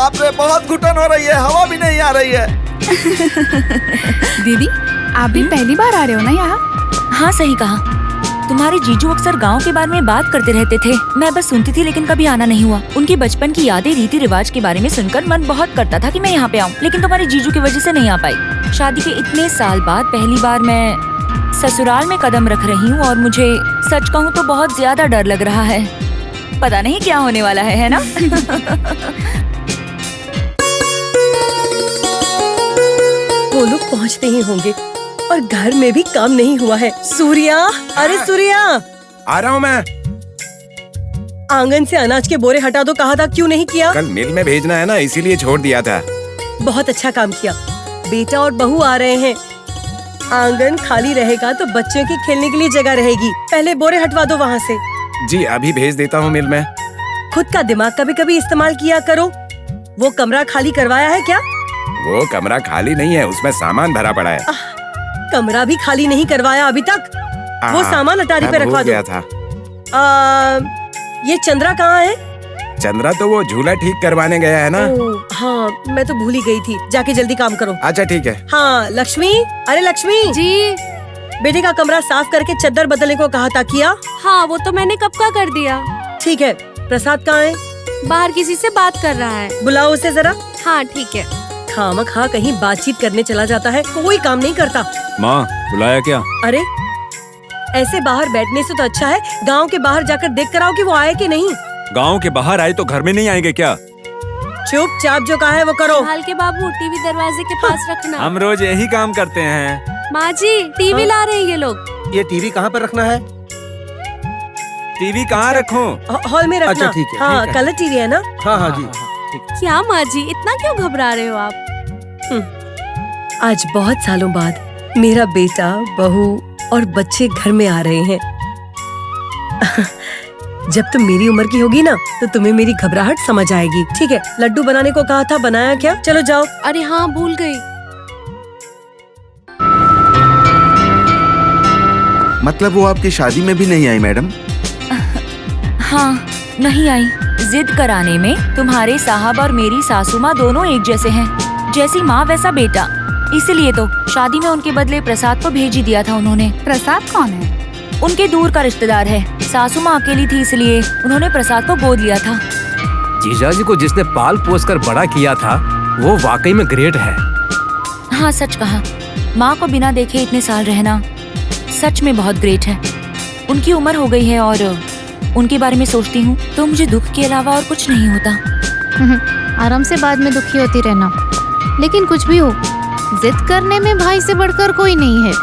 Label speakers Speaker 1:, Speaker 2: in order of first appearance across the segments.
Speaker 1: बाप रे, बहुत घुटन हो रही है, हवा भी नहीं आ रही है।
Speaker 2: दीदी, आप भी पहली बार आ रहे हो ना यहाँ?
Speaker 3: हाँ सही कहा। तुम्हारे जीजू अक्सर गांव के बारे में बात करते रहते थे। मैं बस सुनती थी लेकिन कभी आना नहीं हुआ। उनकी बचपन की यादें, रीति रिवाज के बारे में सुनकर मन बहुत करता था कि मैं यहाँ पे आऊँ, लेकिन तुम्हारे जीजू की वजह से नहीं आ पाई। शादी के इतने साल बाद पहली बार मैं ससुराल में कदम रख रही हूँ और मुझे सच कहूँ तो बहुत ज्यादा डर लग रहा है। पता नहीं क्या होने वाला है ना?
Speaker 4: वो लोग पहुँचते ही होंगे और घर में भी काम नहीं हुआ है। सूर्या, अरे सूर्या,
Speaker 5: आ रहा हूँ मैं।
Speaker 4: आंगन से अनाज के बोरे हटा दो, कहा था, क्यों नहीं किया?
Speaker 5: कल मिल में भेजना है ना, इसीलिए छोड़ दिया था।
Speaker 4: बहुत अच्छा काम किया। बेटा और बहू आ रहे हैं, आंगन खाली रहेगा तो बच्चों की खेलने के लिए जगह रहेगी। पहले बोरे हटवा दो वहाँ से।
Speaker 5: जी अभी भेज देता हूँ मिल में।
Speaker 4: खुद का दिमाग कभी कभी इस्तेमाल किया करो। वो कमरा खाली करवाया है क्या?
Speaker 5: वो कमरा खाली नहीं है, उसमें सामान भरा पड़ा है।
Speaker 4: कमरा भी खाली नहीं करवाया अभी तक। वो सामान अटारी पे रखवा दो।
Speaker 5: था।
Speaker 4: ये चंद्रा कहाँ है?
Speaker 5: चंद्रा तो वो झूला ठीक करवाने गया है ना।
Speaker 4: हाँ, मैं तो भूल ही गई थी। जाके जल्दी काम करो।
Speaker 5: अच्छा ठीक है।
Speaker 4: हाँ लक्ष्मी, अरे लक्ष्मी
Speaker 6: जी।
Speaker 4: बेटे का कमरा साफ करके चद्दर बदलने को कहा था, किया?
Speaker 6: हाँ वो तो मैंने कब का कर दिया।
Speaker 4: ठीक है। प्रसाद कहाँ है?
Speaker 6: बाहर किसी से बात कर रहा है।
Speaker 4: बुलाओ उसे जरा।
Speaker 6: हाँ ठीक है।
Speaker 4: खामखा कहीं बातचीत करने चला जाता है, कोई काम नहीं करता।
Speaker 7: माँ बुलाया क्या?
Speaker 4: अरे ऐसे बाहर बैठने से तो अच्छा है गांव के बाहर जाकर देख कर आओ कि वो आए कि नहीं।
Speaker 7: गांव के बाहर आए तो घर में नहीं आएंगे क्या?
Speaker 4: चुपचाप जो कहा है वो करो।
Speaker 6: हाल के बाबू, टीवी दरवाजे के पास रखना।
Speaker 7: हम रोज यही काम करते हैं।
Speaker 6: माँ जी, टीवी ला रहे हैं ये लोग।
Speaker 1: ये टीवी कहाँ पर रखना है?
Speaker 7: टीवी कहाँ रखूं?
Speaker 4: हॉल में रखना।
Speaker 1: अच्छा ठीक है।
Speaker 4: हाँ कलर टीवी है ना?
Speaker 1: हाँ हाँ जी।
Speaker 6: क्या माँ जी, इतना क्यों घबरा रहे हो आप?
Speaker 4: आज बहुत सालों बाद मेरा बेटा, बहू और बच्चे घर में आ रहे हैं। जब तुम मेरी उम्र की होगी ना तो तुम्हें मेरी घबराहट समझ आएगी। ठीक है, लड्डू बनाने को कहा था, बनाया क्या? चलो जाओ।
Speaker 6: अरे हाँ भूल गई।
Speaker 1: मतलब वो आपकी शादी में भी नहीं आई मैडम?
Speaker 3: हाँ नहीं आई। जिद कराने में तुम्हारे साहब और मेरी सासू माँ दोनों एक जैसे हैं। जैसी माँ वैसा बेटा। इसीलिए तो शादी में उनके बदले प्रसाद को भेज ही दिया था उन्होंने।
Speaker 2: प्रसाद कौन है?
Speaker 3: उनके दूर का रिश्तेदार है। सासू माँ अकेली थी इसलिए उन्होंने प्रसाद को गोद लिया था।
Speaker 8: जीजाजी को जिसने पाल पोस कर बड़ा किया था वो वाकई में ग्रेट है।
Speaker 3: हाँ सच कहा। माँ को बिना देखे इतने साल रहना सच में बहुत ग्रेट है। उनकी उम्र हो गई है और उनके बारे में सोचती हूँ तो मुझे दुख के अलावा और कुछ नहीं होता।
Speaker 9: आराम से बाद में दुखी होती रहना, लेकिन कुछ भी हो, जिद करने में भाई से बढ़कर कोई नहीं है।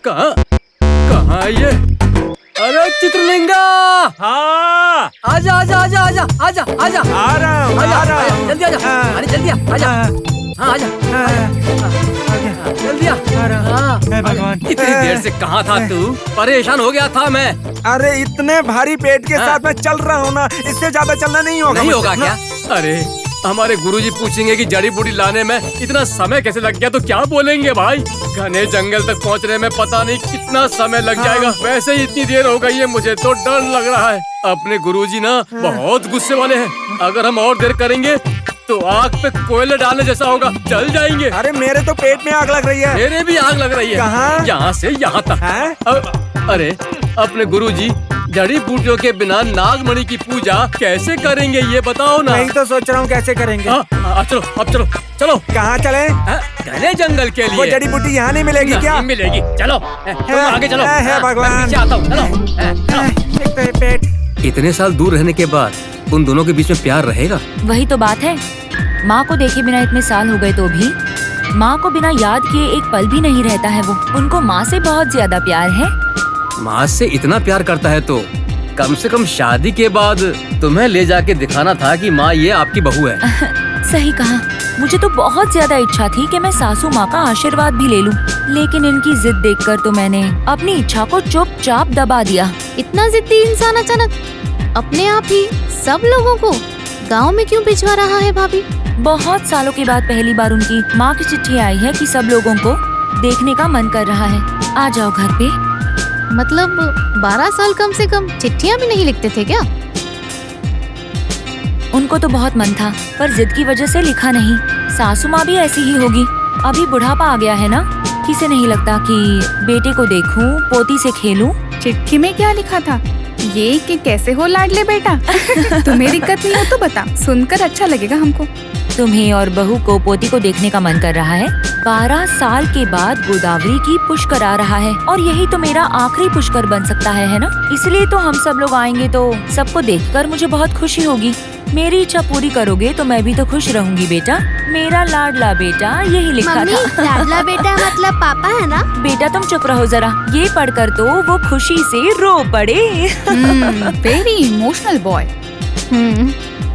Speaker 8: कहाँ ये? अरे चित्रलिंगा!
Speaker 7: हाँ
Speaker 8: आजा आजा आजा आजा आजा आजा।
Speaker 7: आ रहा हूँ।
Speaker 8: जल्दी आजा। अरे जल्दी आजा। हाँ आजा। जल्दी आ।
Speaker 7: भगवान,
Speaker 8: इतनी देर से कहाँ था तू? परेशान हो गया था मैं।
Speaker 5: अरे इतने भारी पेट के साथ मैं चल रहा हूँ ना, इससे ज्यादा चलना नहीं होगा।
Speaker 8: नहीं होगा क्या? अरे हमारे गुरुजी पूछेंगे कि जड़ी बूटी लाने में इतना समय कैसे लग गया तो क्या बोलेंगे भाई? घने जंगल तक पहुंचने में पता नहीं कितना समय लग जाएगा। वैसे ही इतनी देर हो गई है, मुझे तो डर लग रहा है। अपने गुरुजी ना बहुत गुस्से वाले हैं। अगर हम और देर करेंगे तो आग पे कोयले डालने जैसा होगा, जल जाएंगे।
Speaker 5: अरे मेरे तो पेट में आग लग रही है।
Speaker 8: मेरे भी आग लग रही है।
Speaker 5: कहाँ?
Speaker 8: यहाँ से यहाँ तक। अरे अपने गुरुजी जड़ी बूटियों के बिना नागमणि की पूजा कैसे करेंगे ये बताओ ना।
Speaker 5: मैं ही तो सोच रहा हूँ कैसे करेंगे।
Speaker 8: चलो अब चलो चलो।
Speaker 5: कहाँ चले?
Speaker 8: घने जंगल के लिए।
Speaker 5: वो जड़ी बूटी यहाँ नहीं मिलेगी क्या?
Speaker 8: नहीं मिलेगी। चलो तुम आगे चलो।
Speaker 5: है भगवान।
Speaker 8: मैं पीछे आता हूँ। चलो।
Speaker 5: पेट।
Speaker 8: इतने साल दूर रहने के बाद उन दोनों के बीच में प्यार रहेगा?
Speaker 3: वही तो बात है। माँ को देखे बिना इतने साल हो गए तो भी माँ को बिना याद किए एक पल भी नहीं रहता है। वो उनको माँ से बहुत ज्यादा प्यार है।
Speaker 8: माँ से इतना प्यार करता है तो कम से कम शादी के बाद तुम्हें ले जाके दिखाना था कि माँ ये आपकी बहू है।
Speaker 3: सही कहा। मुझे तो बहुत ज्यादा इच्छा थी कि मैं सासू माँ का आशीर्वाद भी ले लूं, लेकिन इनकी जिद देखकर तो मैंने अपनी इच्छा को चुपचाप दबा दिया।
Speaker 9: इतना जिद्दी इंसान अचानक अपने आप ही सब लोगों को गांव में क्यों भिजवा रहा है भाभी?
Speaker 3: बहुत सालों के बाद पहली बार उनकी माँ की चिट्ठी आई है कि सब लोगों को देखने का मन कर रहा है। आ जाओ घर पे।
Speaker 9: मतलब 12 साल कम से कम चिट्ठियाँ भी नहीं लिखते थे क्या?
Speaker 3: उनको तो बहुत मन था पर जिद की वजह से लिखा नहीं। सासू माँ भी ऐसी ही होगी। अभी बुढ़ापा आ गया है ना, किसे नहीं लगता कि बेटे को देखूं, पोती से खेलूं।
Speaker 2: चिट्ठी में क्या लिखा था? ये कि कैसे हो लाडले बेटा? तुम्हें दिक्कत नहीं हो तो बता, सुनकर अच्छा लगेगा हमको।
Speaker 3: तुम्हें और बहू को पोती को देखने का मन कर रहा है। 12 साल के बाद गोदावरी की पुष्कर आ रहा है और यही तो मेरा आखिरी पुष्कर बन सकता है ना? इसलिए तो हम सब लोग आएंगे तो सबको देखकर मुझे बहुत खुशी होगी। मेरी इच्छा पूरी करोगे तो मैं भी तो खुश रहूंगी बेटा। मेरा लाडला बेटा, यही लिखा
Speaker 9: मम्मी,
Speaker 3: था।
Speaker 9: लाडला बेटा मतलब पापा है ना?
Speaker 3: बेटा तुम चुप रहो जरा, ये पढ़कर तो वो खुशी से रो पड़े।
Speaker 2: Very emotional boy.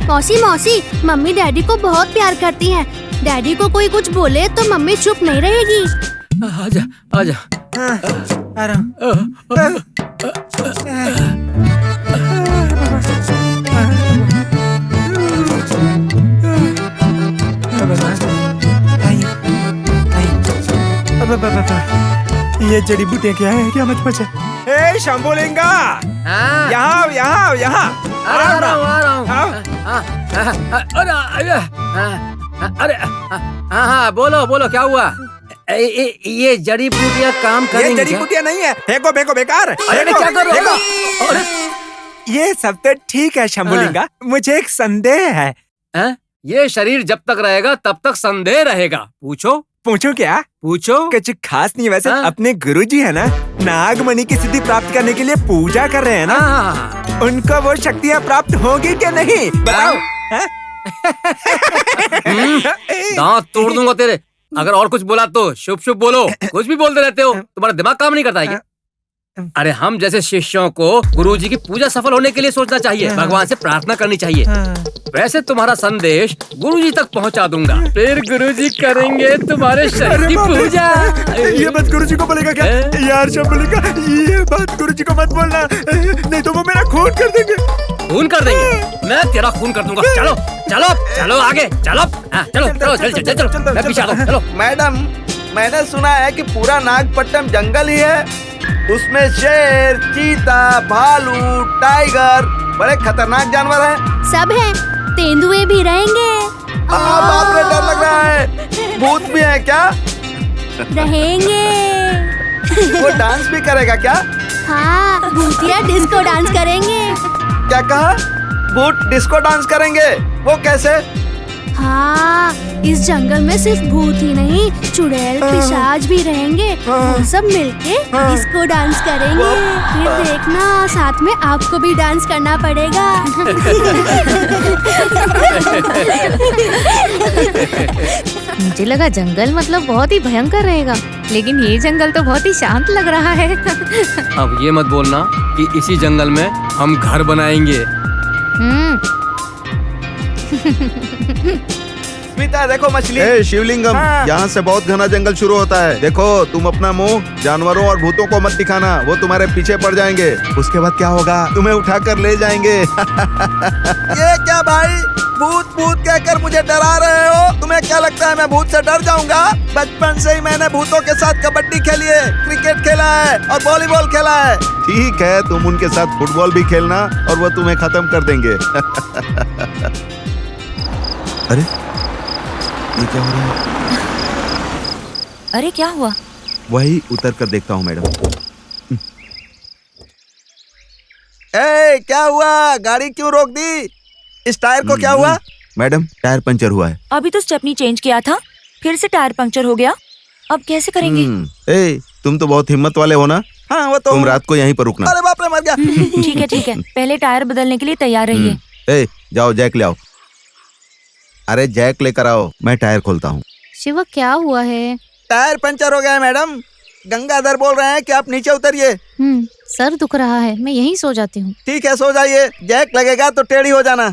Speaker 9: मौसी मौसी, मम्मी डैडी को बहुत प्यार करती हैं। डैडी को कोई कुछ बोले तो मम्मी चुप नहीं रहेगी।
Speaker 8: आजा आजा।
Speaker 5: आ रहा हूँ। ये जड़ी बूटियाँ क्या है? क्या मत बचा? ए शंभुलिंगा, यहाँ यहाँ यहाँ।
Speaker 8: आ रहा हूँ। अरे हाँ बोलो बोलो, क्या हुआ? ये जड़ी बूटियाँ काम
Speaker 5: ये
Speaker 8: करेंगी
Speaker 5: जड़ी
Speaker 8: क्या?
Speaker 5: बूटियाँ नहीं है, फेंको फेंको बेकार।
Speaker 8: अरे
Speaker 5: फेंको,
Speaker 8: क्या कर रहे हो?
Speaker 5: फेंको।
Speaker 8: अरे
Speaker 5: ये सब तो ठीक है शंभुलिंगा, मुझे एक संदेह है।
Speaker 8: हैं? ये शरीर जब तक रहेगा तब तक संदेह रहेगा। पूछो
Speaker 5: पूछो क्या?
Speaker 8: पूछो।
Speaker 5: कुछ खास नहीं, वैसे
Speaker 8: हाँ?
Speaker 5: अपने गुरुजी है ना, नागमणि की सिद्धि प्राप्त करने के लिए पूजा कर रहे हैं ना,
Speaker 8: हाँ।
Speaker 5: उनको वो शक्तियाँ प्राप्त होगी क्या नहीं बताओ? हैं?
Speaker 8: दांत तोड़ दूंगा तेरे। अगर और कुछ बोला तो शुभ शुभ बोलो। कुछ भी बोलते रहते हो, तुम्हारा दिमाग काम नहीं करता है क्या? अरे हम जैसे शिष्यों को गुरुजी की पूजा सफल होने के लिए सोचना चाहिए, भगवान से प्रार्थना करनी चाहिए। वैसे तुम्हारा संदेश गुरुजी तक पहुंचा दूंगा, फिर गुरुजी करेंगे तुम्हारे शरीर की पूजा।
Speaker 5: ये बात गुरुजी को बोलेगा क्या? यार शंभुलिंगा, ये बात गुरुजी को मत बोलना, नहीं तो वो मेरा खून कर देंगे।
Speaker 8: खून कर देंगे? मैं तेरा खून कर दूंगा। चलो चलो चलो आगे चलो। हाँ, चलो चलो चल चल चलो, मैं पीछे आता हूँ, चलो।
Speaker 1: मैडम, मैंने सुना है कि पूरा नागपट्टनम जंगल ही है, उसमें शेर, चीता, भालू, टाइगर, बड़े खतरनाक जानवर हैं।
Speaker 9: सब है, तेंदुए भी रहेंगे।
Speaker 1: बाप रे, डर लग रहा है। भूत भी है क्या?
Speaker 9: रहेंगे।
Speaker 1: वो डांस भी करेगा क्या?
Speaker 9: हाँ, भूतिया डिस्को डांस करेंगे।
Speaker 1: क्या कहा? भूत डिस्को डांस करेंगे? वो कैसे?
Speaker 9: हाँ, इस जंगल में सिर्फ भूत ही नहीं, चुड़ैल पिशाच भी रहेंगे। वो सब मिलके डिस्को डांस करेंगे। फिर देखना, साथ में आपको भी डांस करना पड़ेगा। मुझे लगा जंगल मतलब बहुत ही भयंकर रहेगा, लेकिन ये जंगल तो बहुत ही शांत लग रहा है।
Speaker 8: अब ये मत बोलना कि इसी जंगल में हम घर बनाएंगे।
Speaker 1: स्मिता देखो मछली। शिवलिंगम,
Speaker 5: हाँ।
Speaker 1: यहाँ से बहुत घना जंगल शुरू होता है। देखो, तुम अपना मुंह जानवरों और भूतों को मत दिखाना, वो तुम्हारे पीछे पड़ जाएंगे। उसके बाद क्या होगा? तुम्हें उठाकर ले जाएंगे। ये क्या भाई, भूत भूत कहकर मुझे डरा रहे हो? तुम्हें क्या लगता है मैं भूत से डर जाऊंगा? बचपन से ही मैंने भूतों के साथ कबड्डी खेली है, क्रिकेट खेला है और वॉलीबॉल खेला है। ठीक है, तुम उनके साथ फुटबॉल भी खेलना और वो तुम्हें खत्म कर देंगे। अरे ये क्या हो रहा है?
Speaker 3: अरे क्या हुआ?
Speaker 1: वही उतर कर देखता हूँ मैडम। ए, क्या हुआ? गाड़ी क्यों रोक दी? इस टायर को क्या हुआ? मैडम, टायर पंचर हुआ है।
Speaker 3: अभी तो स्टेपनी चेंज किया था, फिर से टायर पंक्चर हो गया। अब कैसे करेंगे?
Speaker 1: ए, तुम तो बहुत हिम्मत वाले हो ना? हाँ, वो तो। तुम रात को यहीं पर रुकना। अरे बाप रे, मर गया।
Speaker 3: ठीक है ठीक है, पहले टायर बदलने के लिए तैयार रहिए।
Speaker 1: ए, जाओ जैक ले आओ। अरे जैक लेकर आओ, मैं टायर खोलता हूँ।
Speaker 9: शिवा, क्या हुआ है?
Speaker 1: टायर पंचर हो गया है मैडम। गंगाधर बोल रहे हैं कि आप नीचे उतरिए।
Speaker 9: सर दुख रहा है, मैं यहीं सो जाती हूँ।
Speaker 1: ठीक है, सो जाइए। जैक लगेगा तो टेढ़ी हो जाना।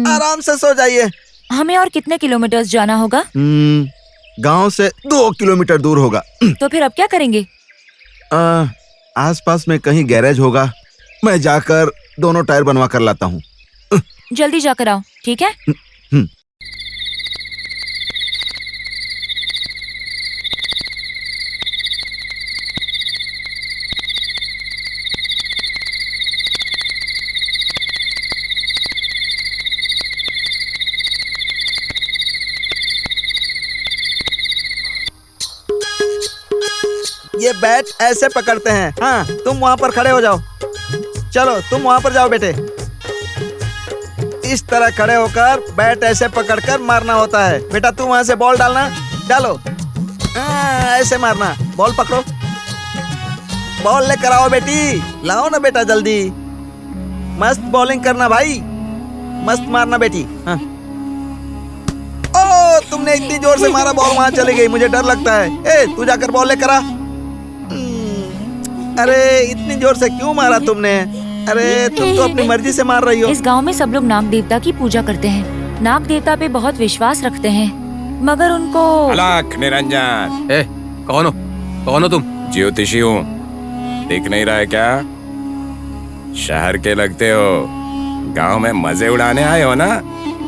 Speaker 1: आराम से सो जाइए।
Speaker 3: हमें और कितने किलोमीटर जाना होगा?
Speaker 1: गांव से 2 किलोमीटर दूर होगा।
Speaker 3: तो फिर अब क्या करेंगे?
Speaker 1: आसपास में कहीं गैरेज होगा, मैं जाकर दोनों टायर बनवा कर लाता हूँ।
Speaker 3: जल्दी जाकर आओ, ठीक है?
Speaker 1: बैट ऐसे पकड़ते हैं। हाँ, तुम वहाँ पर खड़े हो जाओ। चलो तुम वहाँ पर जाओ बेटे। इस तरह खड़े होकर बैट ऐसे पकड़कर मारना होता है। बेटा तुम वहाँ से बॉल डालना, डालो। ऐसे मारना, बॉल पकड़ो, बॉल लेकर आओ बेटी, लाओ ना बेटा जल्दी। मस्त बॉलिंग करना भाई, मस्त मारना बेटी। हाँ। ओ तुमने इतनी जोर से मारा, बॉल वहां चली गई, मुझे डर लगता है। ए तू जाकर बॉल लेकर आ। अरे इतनी जोर से क्यों मारा तुमने? अरे तुम तो अपनी मर्जी से मार रही हो।
Speaker 3: इस गांव में सब लोग नाग देवता की पूजा करते हैं। नाग देवता पे बहुत विश्वास रखते हैं, मगर उनको
Speaker 10: अलख निरंजन।
Speaker 8: कौन हो तुम?
Speaker 10: ज्योतिषी हूँ, दिख नहीं रहा है क्या? शहर के लगते हो, गांव में मजे उड़ाने आए हो ना?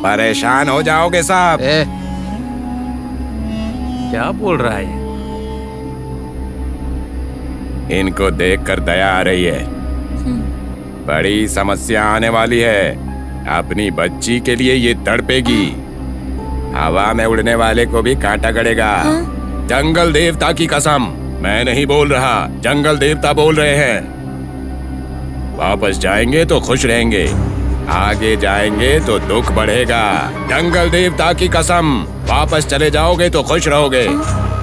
Speaker 10: परेशान हो जाओगे साहब।
Speaker 8: क्या बोल रहा है?
Speaker 10: इनको देखकर दया आ रही है। बड़ी समस्या आने वाली है। अपनी बच्ची के लिए ये तड़पेगी। हवा में उड़ने वाले को भी कांटा गड़ेगा। जंगल देवता की कसम, मैं नहीं बोल रहा, जंगल देवता बोल रहे हैं। वापस जाएंगे तो खुश रहेंगे, आगे जाएंगे तो दुख बढ़ेगा। जंगल देवता की कसम, वापस चले जाओगे तो खुश रहोगे,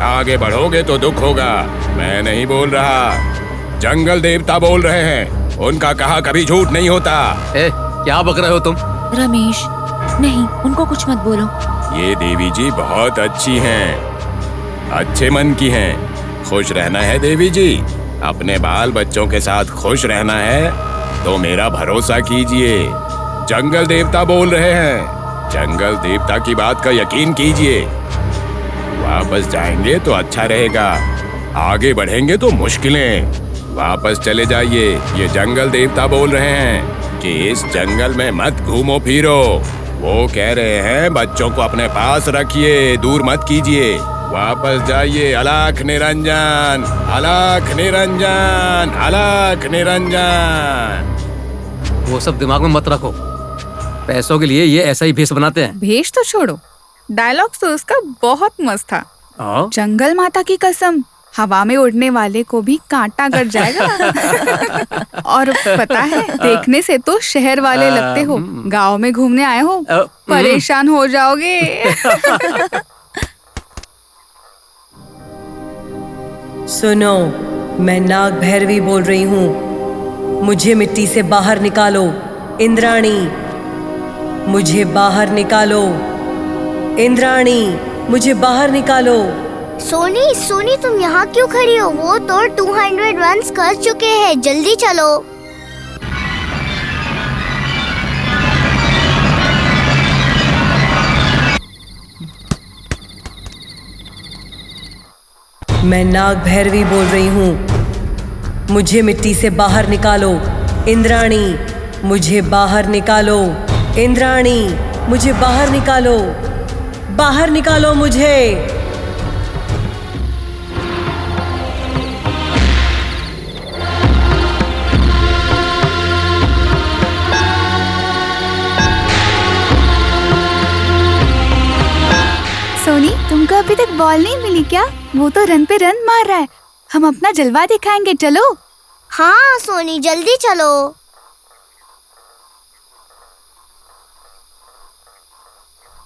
Speaker 10: आगे बढ़ोगे तो दुख होगा। मैं नहीं बोल रहा, जंगल देवता बोल रहे हैं। उनका कहा कभी झूठ नहीं होता।
Speaker 8: क्या बक रहे हो तुम?
Speaker 3: रमेश, नहीं, उनको कुछ मत बोलो।
Speaker 10: ये देवी जी बहुत अच्छी हैं, अच्छे मन की हैं। खुश रहना है देवी जी, अपने बाल बच्चों के साथ खुश रहना है तो मेरा भरोसा कीजिए। जंगल देवता बोल रहे हैं, जंगल देवता की बात का यकीन कीजिए। वापस जाएंगे तो अच्छा रहेगा, आगे बढ़ेंगे तो मुश्किलें। वापस चले जाइए, ये जंगल देवता बोल रहे हैं कि इस जंगल में मत घूमो फिरो। वो कह रहे हैं बच्चों को अपने पास रखिए, दूर मत कीजिए। वापस जाइए। अलख निरंजन, अलख निरंजन, अलख निरंजन।
Speaker 8: वो सब दिमाग में मत रखो, पैसों के लिए ये ऐसा ही भेष बनाते हैं।
Speaker 2: भेष तो छोड़ो, डायलॉग तो उसका बहुत मस्त था। जंगल माता की कसम, हवा में उड़ने वाले को भी कांटा गड़ जाएगा। और पता है, देखने से तो शहर वाले लगते हो, गांव में घूमने आए हो, परेशान हो जाओगे।
Speaker 4: सुनो, मैं नाग भैरवी बोल रही हूँ। मुझे मिट्टी से बाहर निकालो। इंद्राणी, मुझे बाहर निकालो। इंद्राणी, मुझे बाहर निकालो।
Speaker 9: सोनी तुम यहाँ क्यों खड़ी हो? वो तो 200 रन्स कर चुके हैं, जल्दी चलो।
Speaker 4: मैं नाग भैरवी बोल रही हूँ। मुझे मिट्टी से बाहर निकालो। इंद्राणी, मुझे बाहर निकालो। इंद्राणी, मुझे बाहर निकालो। बाहर निकालो मुझे।
Speaker 2: सोनी, तुमको अभी तक बॉल नहीं मिली क्या? वो तो रन पे रन मार रहा है। हम अपना जलवा दिखाएंगे, चलो।
Speaker 9: हाँ सोनी, जल्दी चलो।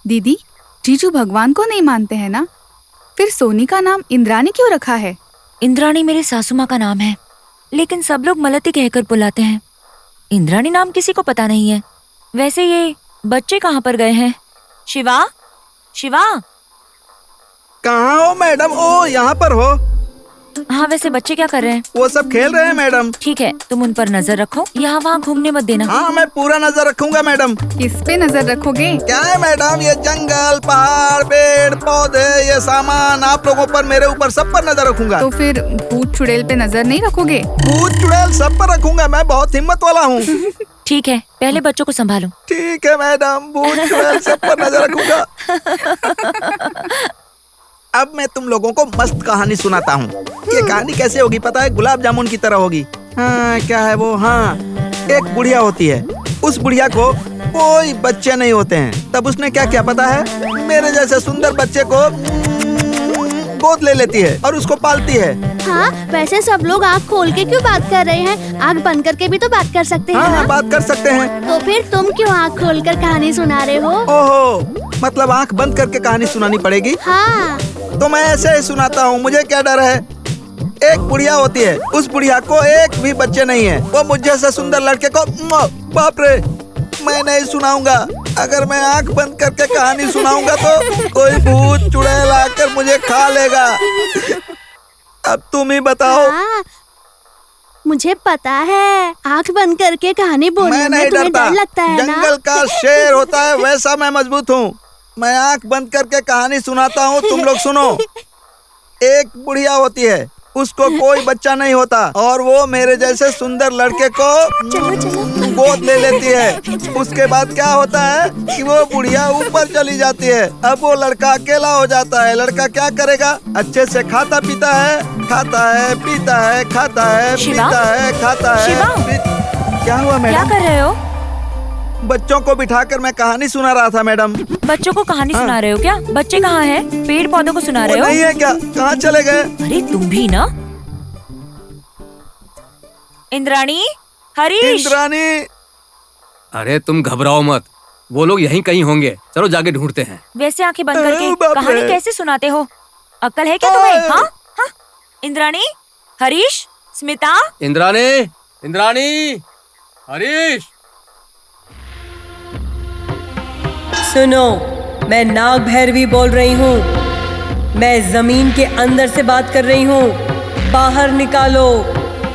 Speaker 2: दीदी, जीजू भगवान को नहीं मानते हैं ना? फिर सोनी का नाम इंद्राणी क्यों रखा है?
Speaker 3: इंद्राणी मेरे सासू माँ का नाम है, लेकिन सब लोग मलती कहकर बुलाते हैं। इंद्राणी नाम किसी को पता नहीं है। वैसे ये बच्चे कहाँ पर गए हैं? शिवा, शिवा।
Speaker 1: कहाँ हो मैडम? ओ यहाँ पर हो?
Speaker 3: हाँ, वैसे बच्चे क्या कर रहे हैं?
Speaker 1: वो सब खेल रहे हैं मैडम।
Speaker 3: ठीक है, तुम उन पर नजर रखो, यहाँ वहाँ घूमने मत देना।
Speaker 1: हाँ, मैं पूरा नजर रखूंगा मैडम।
Speaker 2: किस पे नजर रखोगे?
Speaker 1: क्या है मैडम, ये जंगल, पहाड़, पेड़ पौधे, ये सामान, आप लोगों पर, मेरे ऊपर, सब पर नजर रखूंगा।
Speaker 2: तो फिर भूत चुड़ैल पे नजर नहीं रखोगे?
Speaker 1: भूत चुड़ैल सब पर रखूंगा, मैं बहुत हिम्मत वाला हूँ।
Speaker 3: ठीक है, पहले बच्चों को संभालो।
Speaker 1: ठीक है मैडम, भूत चुड़ैल सब पर नजर रखूंगा। अब मैं तुम लोगों को मस्त कहानी सुनाता हूँ। ये कहानी कैसे होगी पता है? गुलाब जामुन की तरह होगी। हाँ, क्या है वो? हाँ, एक बुढ़िया होती है। उस बुढ़िया को कोई बच्चे नहीं होते हैं। तब उसने क्या किया पता है? मेरे जैसे सुंदर बच्चे को गोद ले लेती है और उसको पालती है।
Speaker 9: हाँ, वैसे सब लोग आँख खोल के क्यों बात कर रहे हैं? आँख बंद करके भी तो बात कर सकते हैं
Speaker 1: हाँ,
Speaker 9: ना?
Speaker 1: बात कर सकते हैं।
Speaker 9: तो फिर तुम क्यों आँख खोल कर कहानी सुना रहे हो?
Speaker 1: ओहो, मतलब आँख बंद करके कहानी सुनानी पड़ेगी?
Speaker 9: हाँ।
Speaker 1: तो मैं ऐसे ही सुनाता हूँ, मुझे क्या डर है। एक बुढ़िया होती है, उस बुढ़िया को एक भी बच्चे नहीं है। वो मुझ जैसे सुंदर लड़के को बाप रे, मैं नहीं सुनाऊंगा। अगर मैं आंख बंद करके कहानी सुनाऊंगा तो कोई भूत चुड़ैल आकर मुझे खा लेगा। अब तुम ही बताओ।
Speaker 9: हाँ, मुझे पता है, आंख बंद करके कहानी बोलने में तुम्हें डर लगता है ना?
Speaker 1: जंगल का शेर होता है वैसा मैं मजबूत हूँ। मैं आंख बंद करके कहानी सुनाता हूँ, तुम लोग सुनो। एक बुढ़िया होती है, उसको कोई बच्चा नहीं होता और वो मेरे जैसे सुंदर लड़के को गोद ले लेती है। उसके बाद क्या होता है कि वो बुढ़िया ऊपर चली जाती है। अब वो लड़का अकेला हो जाता है। लड़का क्या करेगा? अच्छे से खाता पीता है, खाता है, पीता है, खाता है, पीता है, खाता है। क्या हुआ मैडम?
Speaker 3: क्या कर रहे हो?
Speaker 1: बच्चों को बिठाकर मैं कहानी सुना रहा था मैडम।
Speaker 3: बच्चों को कहानी सुना रहे हो क्या? बच्चे कहाँ हैं? पेड़ पौधों को सुना रहे हो?
Speaker 1: नहीं है क्या? कहाँ चले गए?
Speaker 3: अरे तुम भी ना। इंद्राणी, हरीश।
Speaker 1: इंद्राणी।
Speaker 8: अरे तुम घबराओ मत, वो लोग यहीं कहीं होंगे। चलो जाके ढूंढते हैं।
Speaker 3: वैसे आंखें बंद करके
Speaker 1: बाप रे।
Speaker 3: कहानी कैसे सुनाते हो? अक्ल है क्या तुम्हें? हाँ हाँ। इंद्राणी, हरीश, स्मिता।
Speaker 8: इंद्राणी, इंद्राणी, हरीश।
Speaker 4: सुनो, मैं नाग भैरवी बोल रही हूँ। मैं जमीन के अंदर से बात कर रही हूँ। बाहर निकालो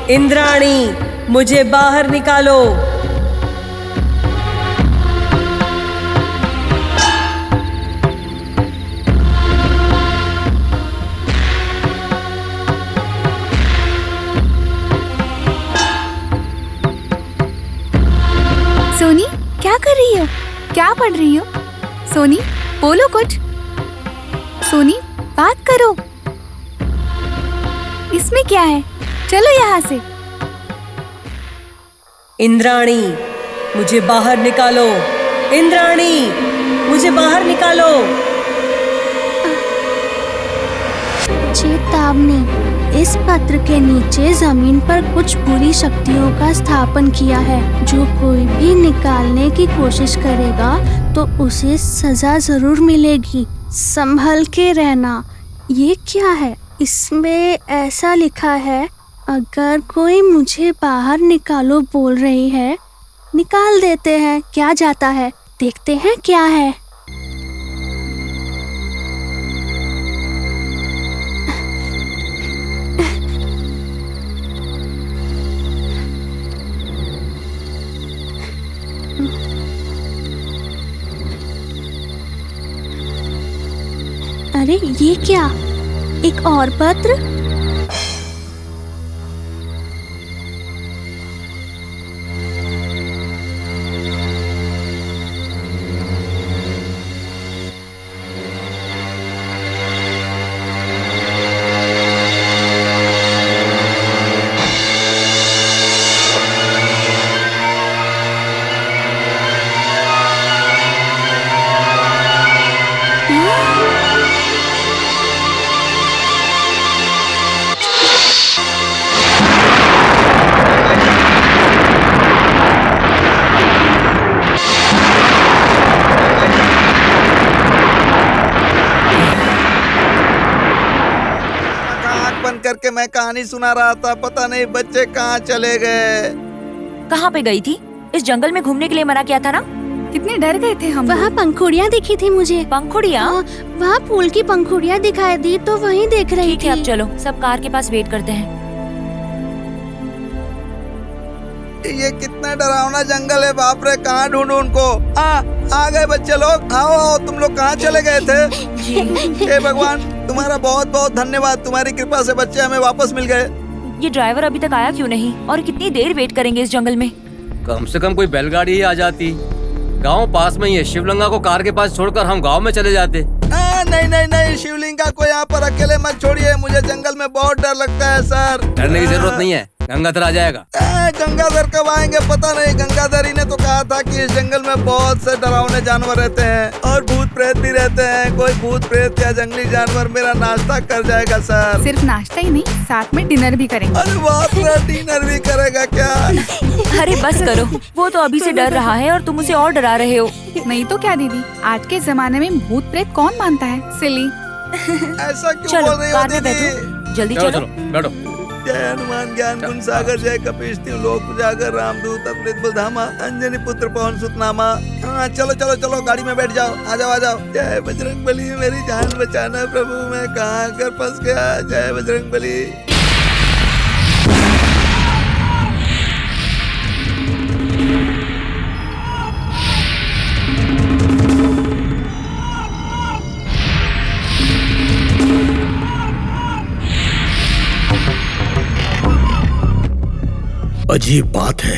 Speaker 4: इंद्राणी, मुझे बाहर निकालो।
Speaker 2: सोनी, क्या कर रही हो? क्या पढ़ रही हो? सोनी, बोलो कुछ। सोनी, बात करो। इसमें क्या है? चलो यहाँ से।
Speaker 4: इंद्राणी, मुझे बाहर निकालो। इंद्राणी, मुझे बाहर निकालो।
Speaker 9: चेतावनी, इस पत्र के नीचे जमीन पर कुछ बुरी शक्तियों का स्थापन किया है। जो कोई भी निकालने की कोशिश करेगा तो उसे सजा जरूर मिलेगी। संभल के रहना। ये क्या है? इसमें ऐसा लिखा है, अगर कोई मुझे बाहर निकालो बोल रही है, निकाल देते हैं, क्या जाता है। देखते हैं क्या है। अरे ये क्या? एक और पत्र?
Speaker 1: करके मैं कहानी सुना रहा था, पता नहीं बच्चे कहाँ चले गए।
Speaker 3: कहाँ पे गई थी? इस जंगल में घूमने के लिए मना किया था ना?
Speaker 2: कितने डर गए थे हम।
Speaker 9: वहाँ पंखुड़ियाँ दिखी थी मुझे।
Speaker 3: पंखुड़ियाँ?
Speaker 9: वहाँ फूल की पंखुड़ियाँ दिखाई दी तो वहीं देख रही थी।
Speaker 3: ठीक है, अब चलो सब कार के पास वेट करते हैं।
Speaker 1: ये कितना डरावना जंगल है, बाप रे। कहाँ ढूंढूं उनको? आ गए बच्चे लोग। आओ, तुम लोग कहाँ चले गए थे? हे भगवान, तुम्हारा बहुत बहुत धन्यवाद। तुम्हारी कृपा से बच्चे हमें वापस मिल गए।
Speaker 3: ये ड्राइवर अभी तक आया क्यों नहीं? और कितनी देर वेट करेंगे इस जंगल में?
Speaker 8: कम से कम कोई बैलगाड़ी ही आ जाती। गांव पास में ही है, शिवलिंगा को कार के पास छोड़कर हम गांव में चले जाते।
Speaker 1: नहीं नहीं नहीं, शिवलिंगा को यहाँ पर अकेले मत छोड़िए। मुझे जंगल में बहुत डर लगता है सर।
Speaker 8: डरने की जरूरत नहीं है, गंगाधर आ जाएगा।
Speaker 1: गंगाधर कब आएंगे पता नहीं। गंगाधर ही ने तो कहा था कि इस जंगल में बहुत से डरावने जानवर रहते हैं और भूत प्रेत भी रहते हैं। कोई भूत प्रेत या जंगली जानवर मेरा नाश्ता कर जाएगा सर।
Speaker 2: सिर्फ नाश्ता ही नहीं, साथ में डिनर भी करेंगे।
Speaker 1: अरे बाप रे, डिनर भी करेगा क्या?
Speaker 3: अरे बस करो, वो तो अभी से डर रहा है और तुम उसे और डरा रहे हो।
Speaker 2: नहीं तो क्या दीदी, आज के जमाने में भूत प्रेत कौन मानता है? सिली।
Speaker 1: ऐसा क्यों
Speaker 3: चलो
Speaker 1: बोल रही हो
Speaker 3: कार में
Speaker 1: दीदी?
Speaker 3: बैठो, जल्दी
Speaker 8: चलो
Speaker 3: चलो।
Speaker 8: चलो बैठो।
Speaker 1: जय हनुमान ज्ञान गुण सागर, जय कपीश तिहु लोक उजागर, रामदूत अमृत बलधामा, अंजनी पुत्र पवन सुत नामा। हाँ चलो चलो चलो, गाड़ी में बैठ जाओ। आ जाओ आ जाओ। जय बजरंग बली, मेरी जान बचाना प्रभु, मैं कहाँ कर फंस गया। जय बजरंग बली।
Speaker 11: अजीब बात है,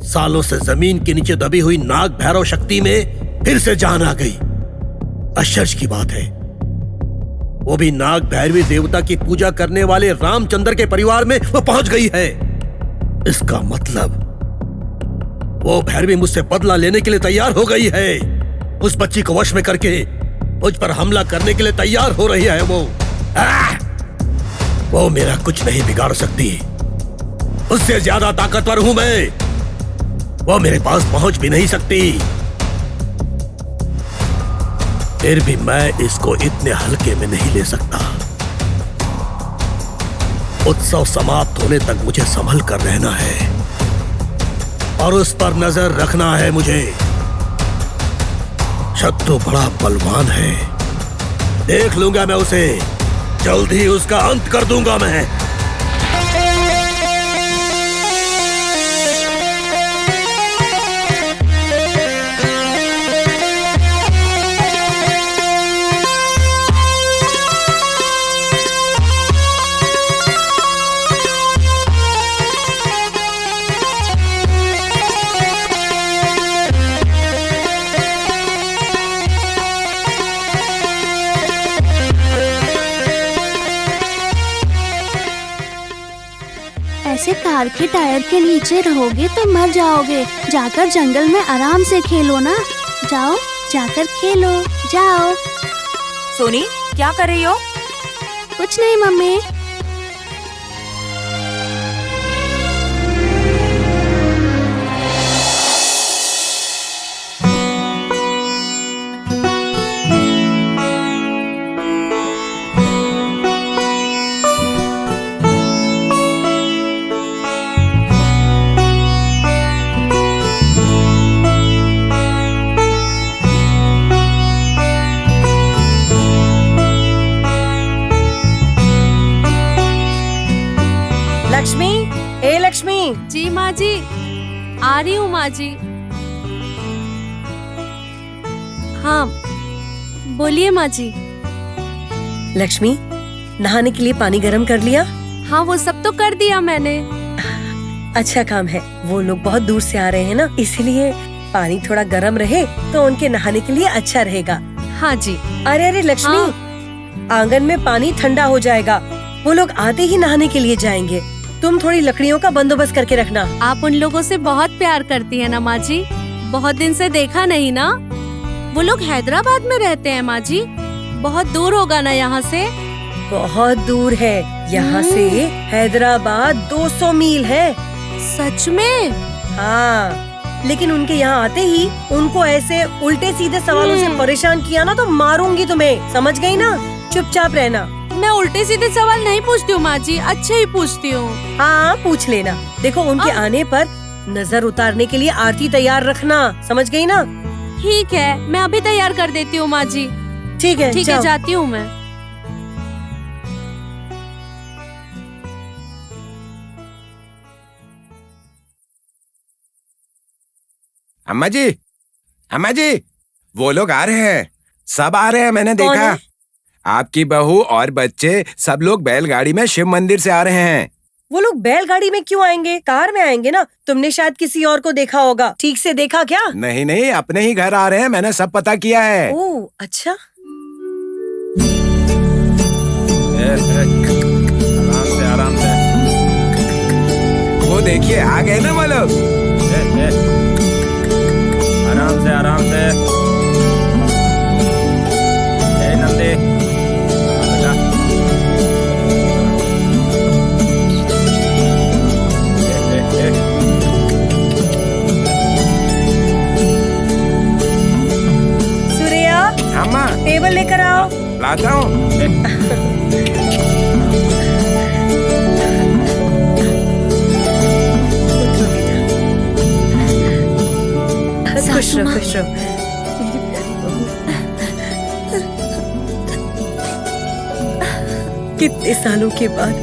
Speaker 11: सालों से जमीन के नीचे दबी हुई नाग भैरव शक्ति में फिर से जान आ गई। आश्चर्य की बात है, वो भी नाग भैरवी देवता की पूजा करने वाले रामचंद्र के परिवार में वो पहुंच गई है। इसका मतलब वो भैरवी मुझसे बदला लेने के लिए तैयार हो गई है। उस बच्ची को वश में करके मुझ पर हमला करने के लिए तैयार हो रही है वो मेरा कुछ नहीं बिगाड़ सकती। उससे ज्यादा ताकतवर हूं मैं, वो मेरे पास पहुंच भी नहीं सकती। फिर भी मैं इसको इतने हल्के में नहीं ले सकता। उत्सव समाप्त होने तक मुझे संभल कर रहना है और उस पर नजर रखना है मुझे। शत्रु बड़ा बलवान है, देख लूंगा मैं उसे। जल्द ही उसका अंत कर दूंगा मैं।
Speaker 9: ऐसे कार के टायर के नीचे रहोगे तो मर जाओगे। जाकर जंगल में आराम से खेलो ना। जाओ जाकर खेलो, जाओ।
Speaker 3: सोनी क्या कर रही हो?
Speaker 9: कुछ नहीं मम्मी।
Speaker 4: लक्ष्मी, ए लक्ष्मी।
Speaker 6: जी माँ जी, आ रही हूँ माँ जी। हाँ बोलिए माँ जी।
Speaker 4: लक्ष्मी, नहाने के लिए पानी गर्म कर लिया?
Speaker 6: हाँ वो सब तो कर दिया मैंने।
Speaker 4: अच्छा काम है, वो लोग बहुत दूर से आ रहे हैं ना, इसलिए पानी थोड़ा गर्म रहे तो उनके नहाने के लिए अच्छा रहेगा।
Speaker 6: हाँ जी।
Speaker 4: अरे अरे लक्ष्मी, आंगन में पानी ठंडा हो जाएगा, वो लोग आते ही नहाने के लिए जाएंगे। तुम थोड़ी लकड़ियों का बंदोबस्त करके रखना।
Speaker 6: आप उन लोगों से बहुत प्यार करती है ना माँ जी? बहुत दिन से देखा नहीं ना। वो लोग हैदराबाद में रहते हैं माँ जी, बहुत दूर होगा ना यहाँ से?
Speaker 4: बहुत दूर है, यहाँ से हैदराबाद 200 मील है।
Speaker 6: सच में?
Speaker 4: हाँ, लेकिन उनके यहाँ आते ही उनको ऐसे उल्टे सीधे सवालों से परेशान किया ना तो मारूंगी तुम्हें, समझ गई ना? चुपचाप रहना।
Speaker 6: मैं उल्टे सीधे सवाल नहीं पूछती हूँ माँ जी, अच्छे ही पूछती हूँ।
Speaker 4: हाँ पूछ लेना। देखो उनके आने पर नजर उतारने के लिए आरती तैयार रखना, समझ गई ना?
Speaker 6: ठीक है, मैं अभी तैयार कर देती हूँ माँ जी।
Speaker 4: ठीक है
Speaker 6: ठीक है, जाती हूँ मैं।
Speaker 10: अम्मा जी, अम्मा जी, वो लोग आ रहे हैं, सब आ रहे हैं, मैंने देखा। आपकी बहू और बच्चे सब लोग बैलगाड़ी में शिव मंदिर से आ रहे हैं।
Speaker 4: वो लोग बैलगाड़ी में क्यों आएंगे? कार में आएंगे ना। तुमने शायद किसी और को देखा होगा। ठीक से देखा क्या?
Speaker 10: नहीं नहीं, अपने ही घर आ रहे हैं, मैंने सब पता किया है।
Speaker 4: ओह अच्छा।
Speaker 10: आराम से आराम से। वो देखिए आ गए ना वो लोग।
Speaker 7: आराम से आराम से। ए नंदे बेटा।
Speaker 4: सूर्या,
Speaker 10: अम्मा
Speaker 4: टेबल लेकर आओ।
Speaker 10: लाता हूँ।
Speaker 4: खुश रहो, खुश रहो। कितने सालों के बाद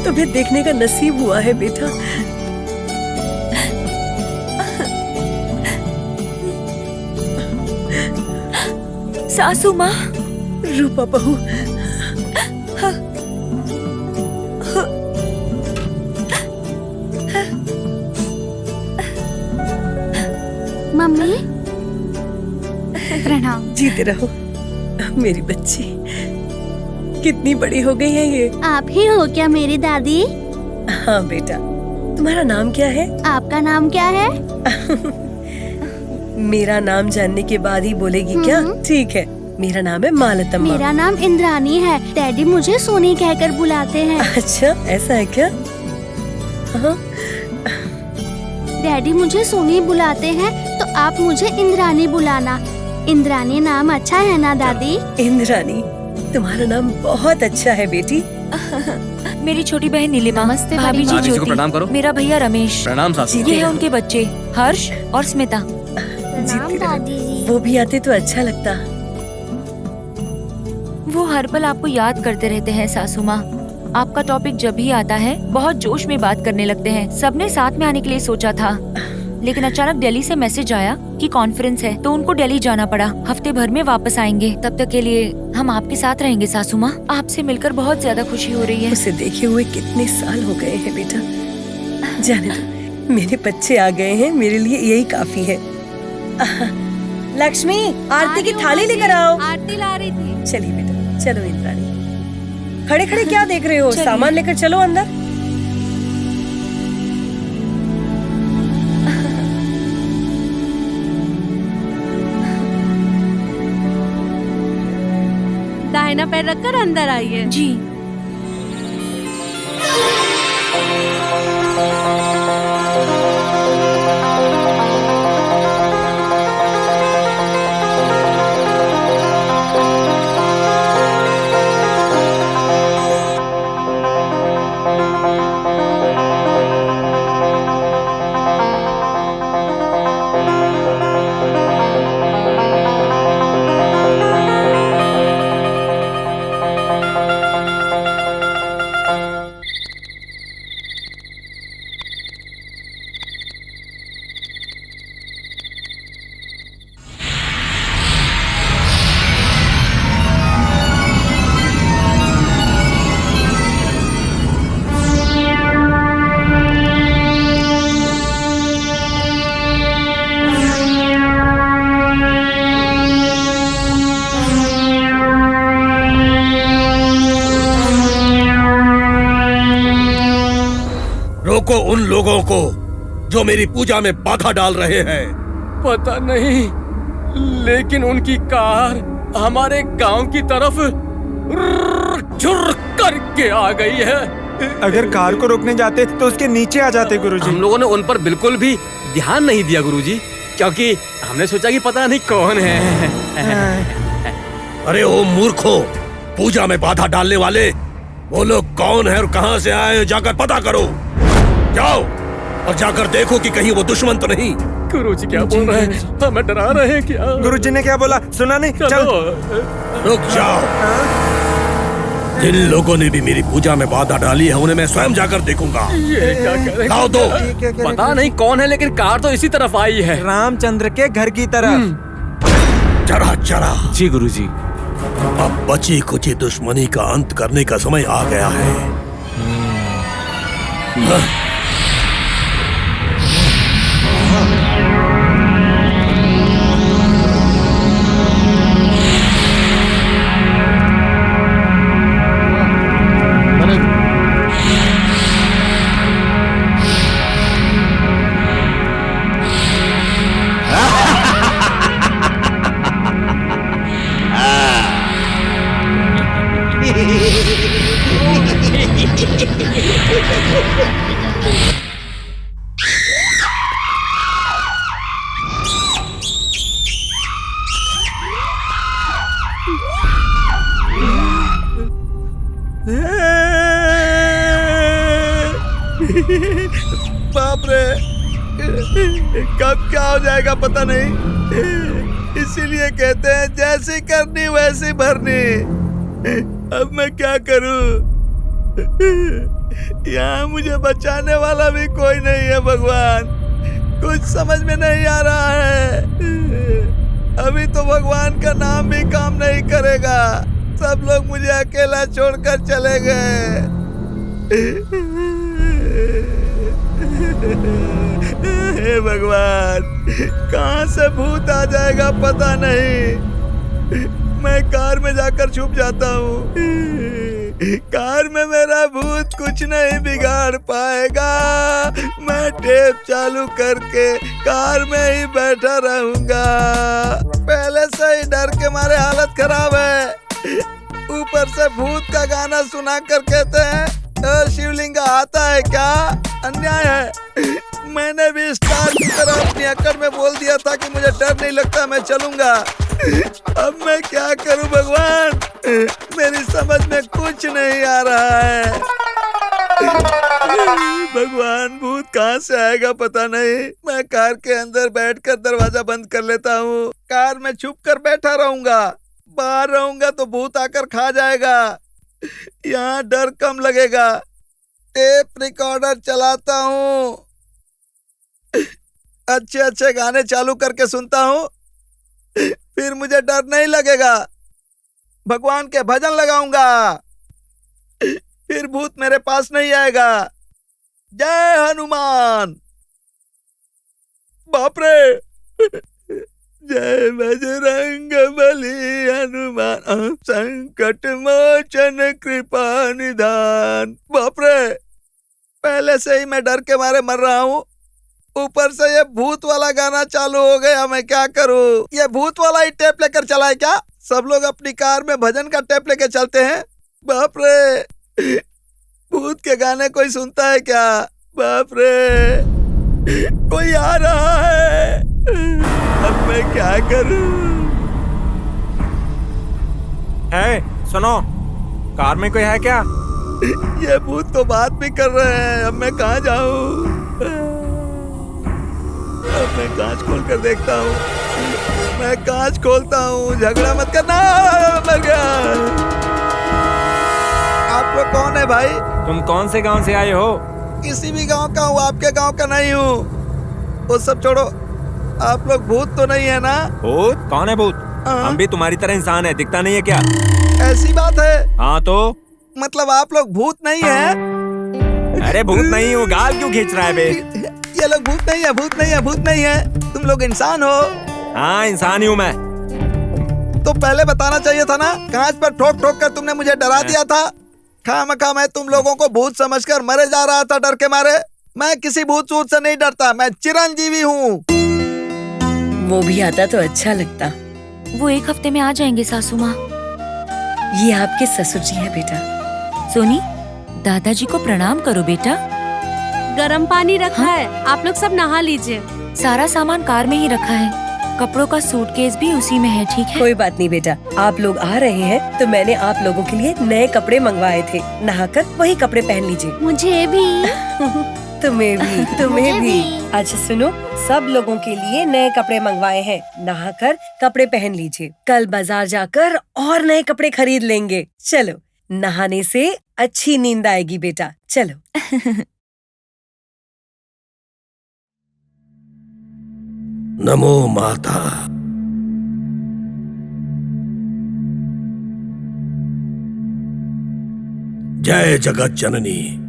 Speaker 4: तुम्हें देखने का नसीब हुआ है बेटा।
Speaker 3: सासू माँ।
Speaker 4: रूपा बहू,
Speaker 9: मम्मी
Speaker 2: प्रणाम।
Speaker 4: जीते रहो मेरी बच्ची। कितनी बड़ी हो गई है ये।
Speaker 9: आप ही हो क्या मेरी दादी?
Speaker 4: हाँ बेटा, तुम्हारा नाम क्या है?
Speaker 9: आपका नाम क्या है?
Speaker 4: मेरा नाम जानने के बाद ही बोलेगी क्या? ठीक है, मेरा नाम है मालतम्मा।
Speaker 9: मेरा नाम इंद्रानी है। डैडी मुझे सोनी कहकर बुलाते हैं।
Speaker 4: अच्छा, ऐसा है क्या? हाँ।
Speaker 9: डैडी मुझे सोनी बुलाते हैं तो आप मुझे इंद्रानी बुलाना। इंद्रानी नाम अच्छा है ना दादी?
Speaker 4: इंद्रानी, तुम्हारा नाम बहुत अच्छा है बेटी।
Speaker 3: मेरी छोटी बहन नीलिमा।
Speaker 2: नमस्ते
Speaker 3: भाभी जी
Speaker 8: दादी जी को
Speaker 3: ज्योति।
Speaker 8: प्रणाम करो।
Speaker 3: मेरा भैया रमेश।
Speaker 8: प्रणाम सासू।
Speaker 3: ये है उनके बच्चे हर्ष और स्मिता।
Speaker 9: प्रणाम दादी जी।
Speaker 4: वो भी आते तो अच्छा लगता।
Speaker 3: वो हर पल आपको याद करते रहते हैं सासू माँ। आपका टॉपिक जब भी आता है बहुत जोश में बात करने लगते हैं। सबने साथ में आने के लिए सोचा था, लेकिन अचानक दिल्ली से मैसेज आया कि कॉन्फ्रेंस है, तो उनको दिल्ली जाना पड़ा। हफ्ते भर में वापस आएंगे। तब तक के लिए हम आपके साथ रहेंगे सासू माँ। आपसे मिलकर बहुत ज्यादा खुशी हो रही है।
Speaker 4: उसे देखे हुए कितने साल हो गए हैं बेटा। जाने दो, मेरे बच्चे आ गए हैं, मेरे लिए यही काफी है। लक्ष्मी, आरती की थाली लेकर आओ।
Speaker 6: आरती ला रही थी।
Speaker 4: चलिए बेटा, चलो इंद्राणी। खड़े खड़े क्या देख रहे हो? सामान लेकर चलो अंदर।
Speaker 6: दाहिना पैर रखकर अंदर आइए।
Speaker 3: जी।
Speaker 11: रोको उन लोगों को जो मेरी पूजा में बाधा डाल रहे हैं।
Speaker 8: पता नहीं, लेकिन उनकी कार हमारे गांव की तरफ झुर करके आ गई है।
Speaker 5: अगर कार को रोकने जाते तो उसके नीचे आ जाते गुरुजी।
Speaker 8: हम लोगों ने उन पर बिल्कुल भी ध्यान नहीं दिया गुरुजी, क्योंकि हमने सोचा कि पता नहीं कौन है।
Speaker 11: अरे ओ मूर्खों, पूजा में बाधा डालने वाले वो लोग कौन है और कहां से आए, जाकर पता करो। जाओ और जाकर देखो कि कहीं वो दुश्मन तो नहीं।
Speaker 8: गुरुजी क्या बोल रहे हैं? हमें डरा रहे हैं क्या?
Speaker 5: गुरुजी ने क्या बोला सुना नहीं? चल
Speaker 11: रुक जाओ। जिन लोगों ने भी मेरी पूजा में बाधा डाली है उन्हें मैं स्वयं जाकर देखूंगा।
Speaker 8: ये क्या कह रहे हैं?
Speaker 11: लाओ दो।
Speaker 8: पता नहीं कौन है, लेकिन कार तो इसी तरफ आई है।
Speaker 5: रामचंद्र के घर की तरफ।
Speaker 11: जरा जरा।
Speaker 7: जी गुरुजी।
Speaker 11: अब बची कुची दुश्मनी का अंत करने का समय आ गया है।
Speaker 1: रे, कब क्या हो जाएगा पता नहीं। इसीलिए कहते हैं जैसी करनी वैसी भरनी। अब मैं क्या करूं? यहाँ मुझे बचाने वाला भी कोई नहीं है भगवान। कुछ समझ में नहीं आ रहा है। अभी तो भगवान का नाम भी काम नहीं करेगा। सब लोग मुझे अकेला छोड़कर चले गए। हे भगवान, कहाँ से भूत आ जाएगा पता नहीं। मैं कार में जाकर छुप जाता हूँ। कार में मेरा भूत कुछ नहीं बिगाड़ पाएगा। मैं टेप चालू करके कार में ही बैठा रहूंगा। पहले से ही डर के मारे हालत खराब है। ऊपर से भूत का गाना सुना कर कहते हैं शिवलिंग आता है क्या? अन्याय है। मैंने भी स्टार की तरह अपनी अकड़ में बोल दिया था कि मुझे डर नहीं लगता, मैं चलूंगा। अब मैं क्या करूं भगवान? मेरी समझ में कुछ नहीं आ रहा है। भगवान, भूत कहाँ से आएगा पता नहीं। मैं कार के अंदर बैठकर दरवाजा बंद कर लेता हूँ। कार में छुप कर बैठा रहूंगा। बाहर रहूंगा तो भूत आकर खा जाएगा। यहाँ डर कम लगेगा। टेप रिकॉर्डर चलाता हूँ। अच्छे अच्छे गाने चालू करके सुनता हूँ, फिर मुझे डर नहीं लगेगा। भगवान के भजन लगाऊंगा, फिर भूत मेरे पास नहीं आएगा। जय हनुमान। बाप रे, जय बजरंग बली हनुमान, संकट मोचन कृपा निधान। बाप रे, पहले से ही मैं डर के मारे मर रहा हूँ, ऊपर से ये भूत वाला गाना चालू हो गया। मैं क्या करूँ? ये भूत वाला ही टेप लेकर चला है क्या? सब लोग अपनी कार में भजन का टेप लेकर चलते हैं। बाप रे, भूत के गाने कोई सुनता है क्या? बाप रे, कोई आ रहा है। अब मैं क्या करूं?
Speaker 7: है, सुनो, कार में कोई है क्या?
Speaker 1: ये भूत तो बात भी कर रहे हैं। अब मैं कहाँ जाऊं? अब मैं कांच खोल कर देखता हूँ। मैं कांच खोलता हूँ। झगड़ा मत करना। मर गया। आप लोग कौन है भाई?
Speaker 7: तुम कौन से गांव से आए हो?
Speaker 1: किसी भी गांव का हूँ, आपके गांव का नहीं हूँ। वो सब छोड़ो, आप लोग भूत तो नहीं है ना?
Speaker 7: भूत? कौन है भूत? हम भी तुम्हारी तरह इंसान है, दिखता नहीं है क्या?
Speaker 1: ऐसी बात है?
Speaker 7: हाँ तो
Speaker 1: मतलब आप लोग भूत नहीं है?
Speaker 7: अरे भूत नहीं हूँ, गाल क्यों खींच रहा है बे?
Speaker 1: ये लोग भूत नहीं है, भूत नहीं है, भूत नहीं है। तुम लोग इंसान हो।
Speaker 7: हाँ, इंसान ही हूँ मैं।
Speaker 1: तो पहले बताना चाहिए था ना। कांच पर ठोक ठोक कर तुमने मुझे डरा दिया था। खामखा मैं तुम लोगों को भूत समझकर मरे जा रहा था डर के मारे। मैं किसी भूत चूत से नहीं डरता। मैं चिरंजीवी हूँ।
Speaker 4: वो भी आता तो अच्छा लगता।
Speaker 3: वो 1 हफ्ते में आ जाएंगे सासू माँ।
Speaker 4: ये आपके ससुर जी है बेटा।
Speaker 3: सोनी, दादाजी को प्रणाम करो बेटा।
Speaker 6: गरम पानी रखा है, आप लोग सब नहा लीजिए।
Speaker 3: सारा सामान कार में ही रखा है। कपड़ों का सूटकेस भी उसी में है, ठीक है?
Speaker 4: कोई बात नहीं बेटा, आप लोग आ रहे हैं तो मैंने आप लोगों के लिए नए कपड़े मंगवाए थे। नहाकर वही कपड़े पहन लीजिए।
Speaker 9: मुझे भी।
Speaker 4: तुम्हें भी, तुम्हें भी। अच्छा सुनो, सब लोगों के लिए नए कपड़े मंगवाए हैं। नहाकर कपड़े पहन लीजिए। कल बाजार जाकर और नए कपड़े खरीद लेंगे। चलो, नहाने से अच्छी नींद आएगी बेटा। चलो।
Speaker 11: नमो माता। जय जगत जननी।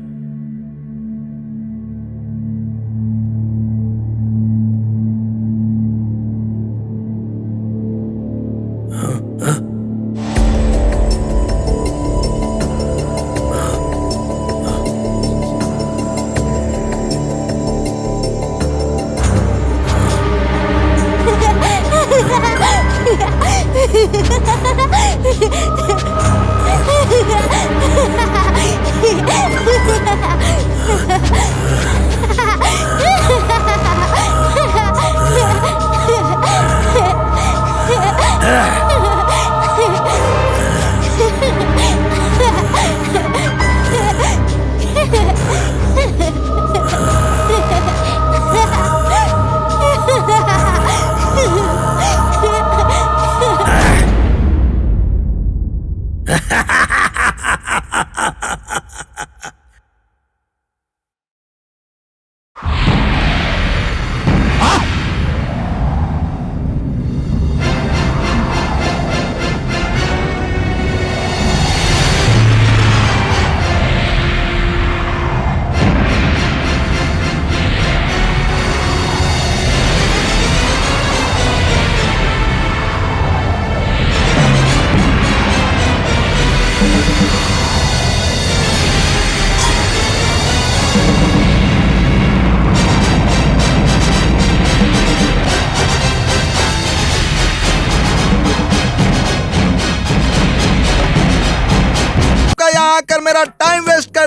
Speaker 9: Ha ha ha!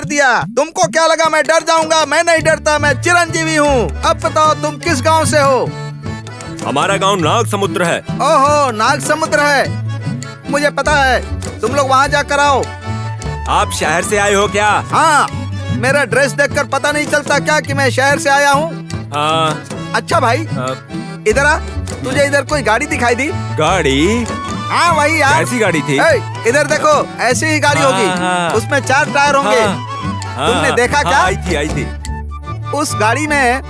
Speaker 1: कर दिया। तुमको क्या लगा मैं डर जाऊंगा? मैं नहीं डरता, मैं चिरंजीवी हूँ। अब बताओ तुम किस गांव से हो?
Speaker 7: हमारा गांव नाग समुद्र है।
Speaker 1: ओहो, नाग समुद्र है, मुझे पता है। तुम लोग वहाँ जाकर आओ।
Speaker 7: आप शहर से आए हो क्या?
Speaker 1: हाँ, मेरा ड्रेस देखकर पता नहीं चलता क्या कि मैं शहर से आया हूँ? अच्छा भाई, इधर आ। तुझे इधर कोई गाड़ी दिखाई दी?
Speaker 7: गाड़ी?
Speaker 1: हाँ वही यार।
Speaker 7: कैसी गाड़ी थी?
Speaker 1: इधर देखो, ऐसी ही गाड़ी होगी। उसमें 4 टायर होंगे। तुमने देखा क्या?
Speaker 7: आई थी।
Speaker 1: उस गाड़ी में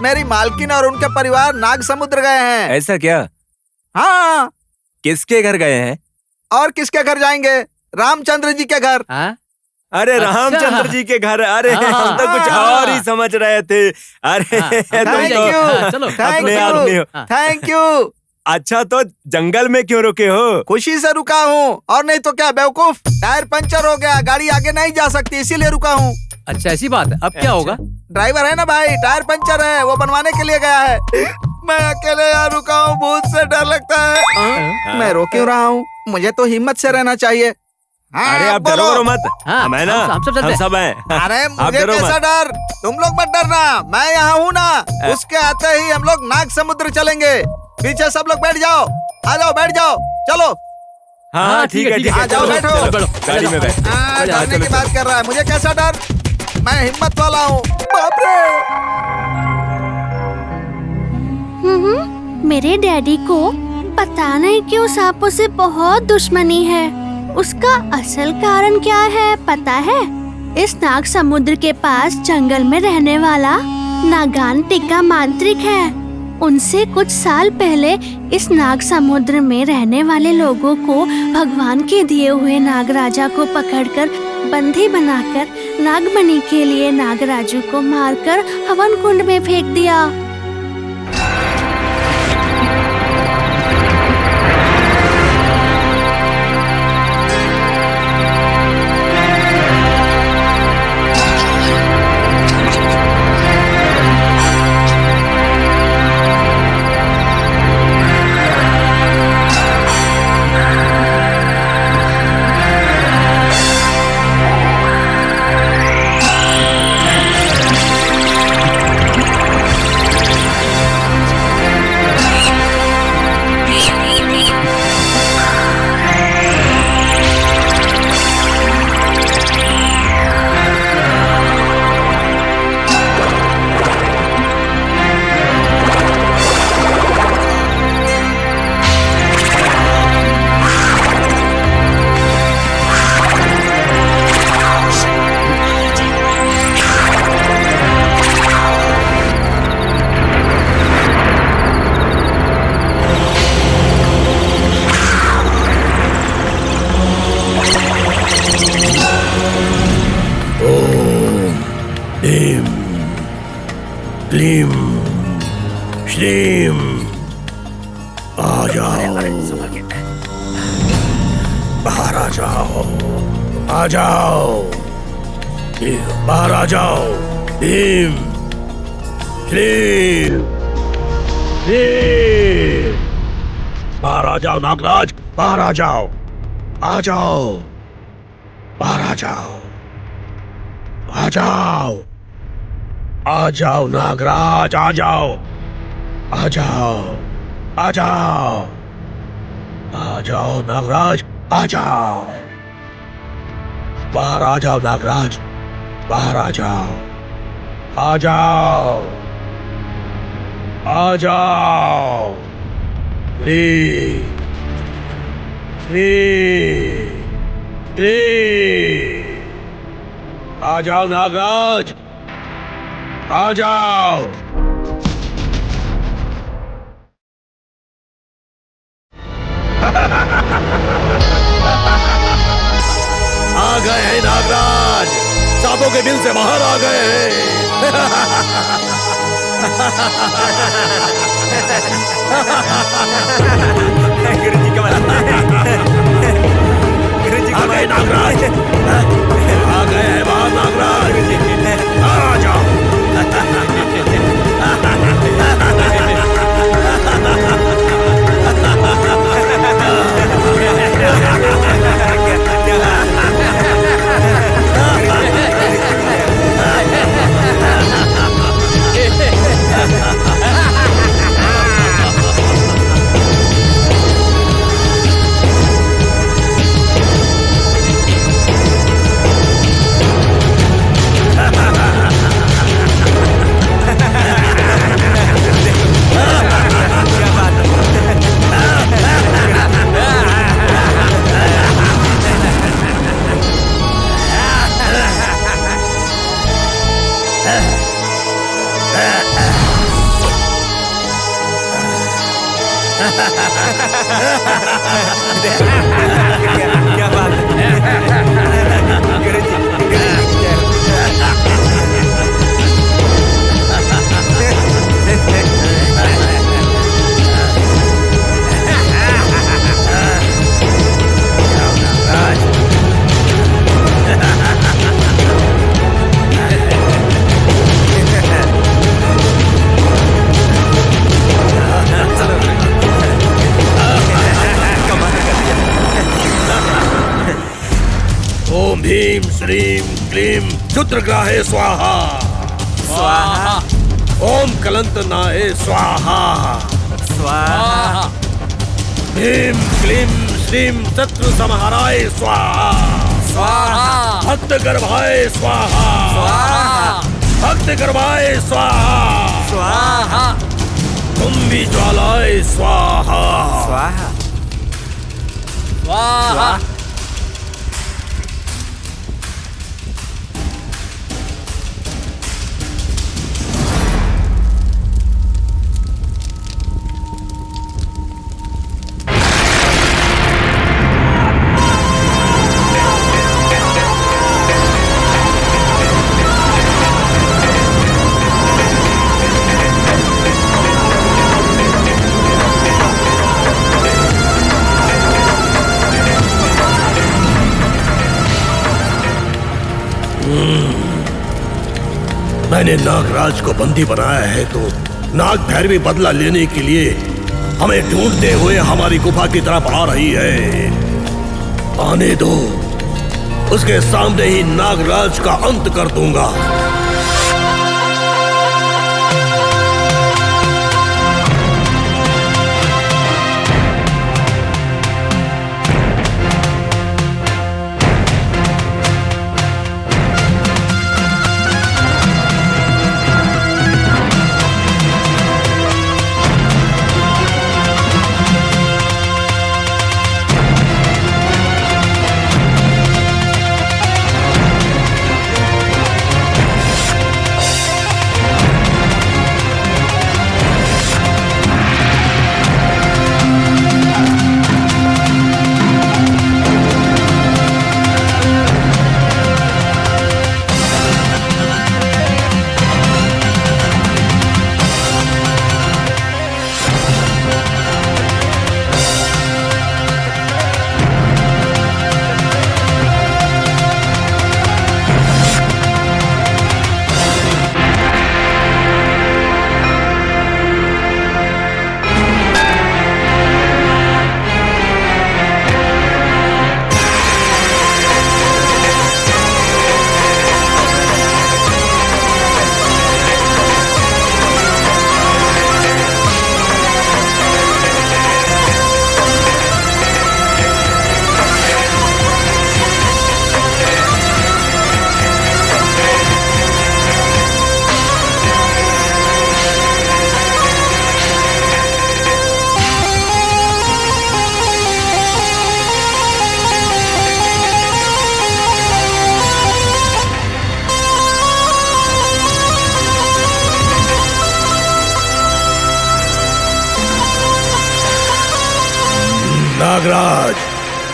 Speaker 1: मेरी मालकिन और उनके परिवार नाग समुद्र गए हैं।
Speaker 7: ऐसा क्या?
Speaker 1: हाँ।
Speaker 7: किसके घर गए हैं?
Speaker 1: और किसके घर जाएंगे? रामचंद्र जी के घर।
Speaker 7: अरे रामचंद्र जी के घर। अरे हम तो कुछ और ही समझ रहे थे। अरे
Speaker 1: थैंक यू।
Speaker 7: अच्छा, तो जंगल में क्यों रुके हो?
Speaker 1: खुशी से रुका हूँ, और नहीं तो क्या बेवकूफ। टायर पंचर हो गया, गाड़ी आगे नहीं जा सकती, इसीलिए रुका हूँ।
Speaker 8: अच्छा ऐसी बात है। अब क्या होगा?
Speaker 1: ड्राइवर है ना भाई, टायर पंचर है, वो बनवाने के लिए गया है। मैं अकेले यहाँ रुका हूँ, भूत से डर लगता है। मैं रो क्यों रहा हूँ? मुझे तो हिम्मत से रहना चाहिए।
Speaker 7: अरे आप डरो मत, हम है ना, हम सब हैं।
Speaker 1: अरे मुझे कैसा डर? तुम लोग मत डरना, मैं यहाँ हूँ ना। उसके आते ही हम लोग नाग समुद्र चलेंगे। पीछे सब लोग बैठ जाओ, आ जाओ, बैठ जाओ, चलो।
Speaker 7: हाँ ठीक है,
Speaker 1: आ जाओ, बैठो
Speaker 7: गाड़ी में बैठ।
Speaker 1: डरने की बात कर रहा है, मुझे कैसा डर? मैं हिम्मत वाला हूँ। बाप रे।
Speaker 9: मेरे डैडी को पता नहीं क्यों सांपों से बहुत दुश्मनी है। उसका असल कारण क्या है पता है? इस नाग समुद्र के पास जंगल में रहने वाला नागान टिक्का मांत्रिक है। उनसे कुछ साल पहले इस नाग समुद्र में रहने वाले लोगों को भगवान के दिए हुए नागराजा को पकड़कर बंदी बनाकर नागमणि के लिए नागराजू को मारकर हवन कुंड में फेंक दिया।
Speaker 11: क्लीम श्रीम। आ जाओ, बाहर आ जाओ, आ जाओ, बाहर आ जाओ। क्लीम श्रीम श्रीम। बाहर आ जाओ नागराज, बाहर आ जाओ, आ जाओ, बाहर आ जाओ, आ जाओ, आ जाओ नागराज, आ जाओ, आ जाओ, आ जाओ, आ जाओ नागराज, आ जाओ, बाहर आ जाओ नागराज, बाहर आ जाओ, आ जाओ, आ जाओ। प्लीज प्लीज प्लीज आ जाओ नागराज, आ जाओ। आ गए हैं नागराज, सांपों के बिल से बाहर आ गए हैं।
Speaker 7: गुरुजी का
Speaker 11: आ गए नागराज, आ गए हैं बाहर नागराज, आ जाओ।
Speaker 7: क्या बात है गुरुजी,
Speaker 11: ओम भीम श्रीम क्लीम क्षुद्रग्राहे स्वाहा
Speaker 7: स्वाहा
Speaker 11: ओम कलंतनाय स्वाहा
Speaker 7: स्वाहा
Speaker 11: भीम क्लीम श्रीम शत्रु संहाराय स्वाहा
Speaker 7: स्वाहा
Speaker 11: भक्त गर्भाय स्वाहा
Speaker 7: स्वाहा
Speaker 11: भक्त गर्भाय स्वाहा
Speaker 7: स्वाहा
Speaker 11: कुंभी ज्वालाय स्वाहा
Speaker 7: स्वाहा
Speaker 8: स्वाहा
Speaker 11: मैंने नागराज को बंदी बनाया है तो नाग भैरवी बदला लेने के लिए हमें ढूंढते हुए हमारी गुफा की तरफ आ रही है। आने दो, उसके सामने ही नागराज का अंत कर दूंगा। नागराज,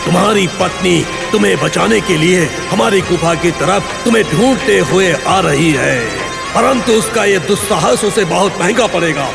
Speaker 11: तुम्हारी पत्नी तुम्हें बचाने के लिए हमारी गुफा की तरफ तुम्हें ढूंढते हुए आ रही है, परंतु उसका ये दुस्साहस उसे बहुत महंगा पड़ेगा।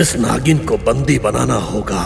Speaker 11: इस नागिन को बंदी बनाना होगा।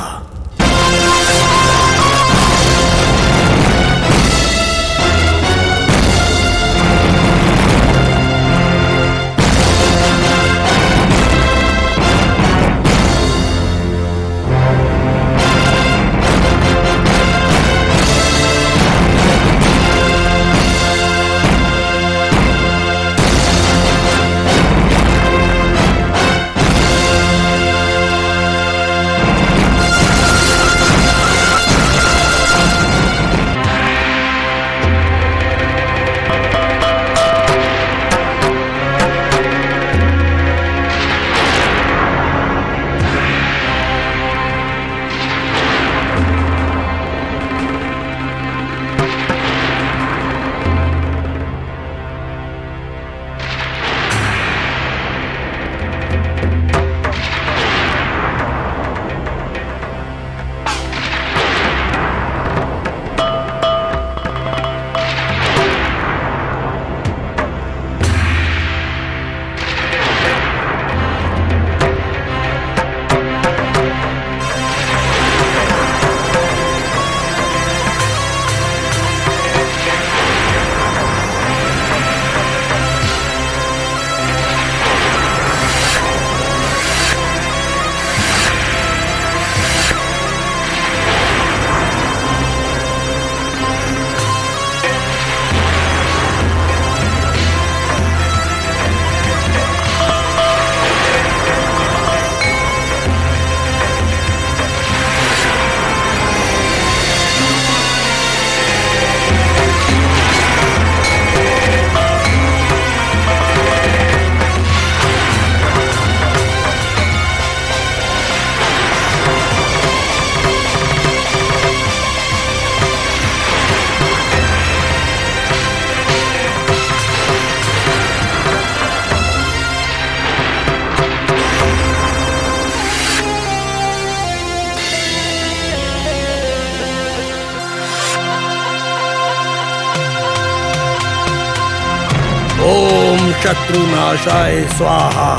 Speaker 11: शत्रुनाशाय स्वाहा।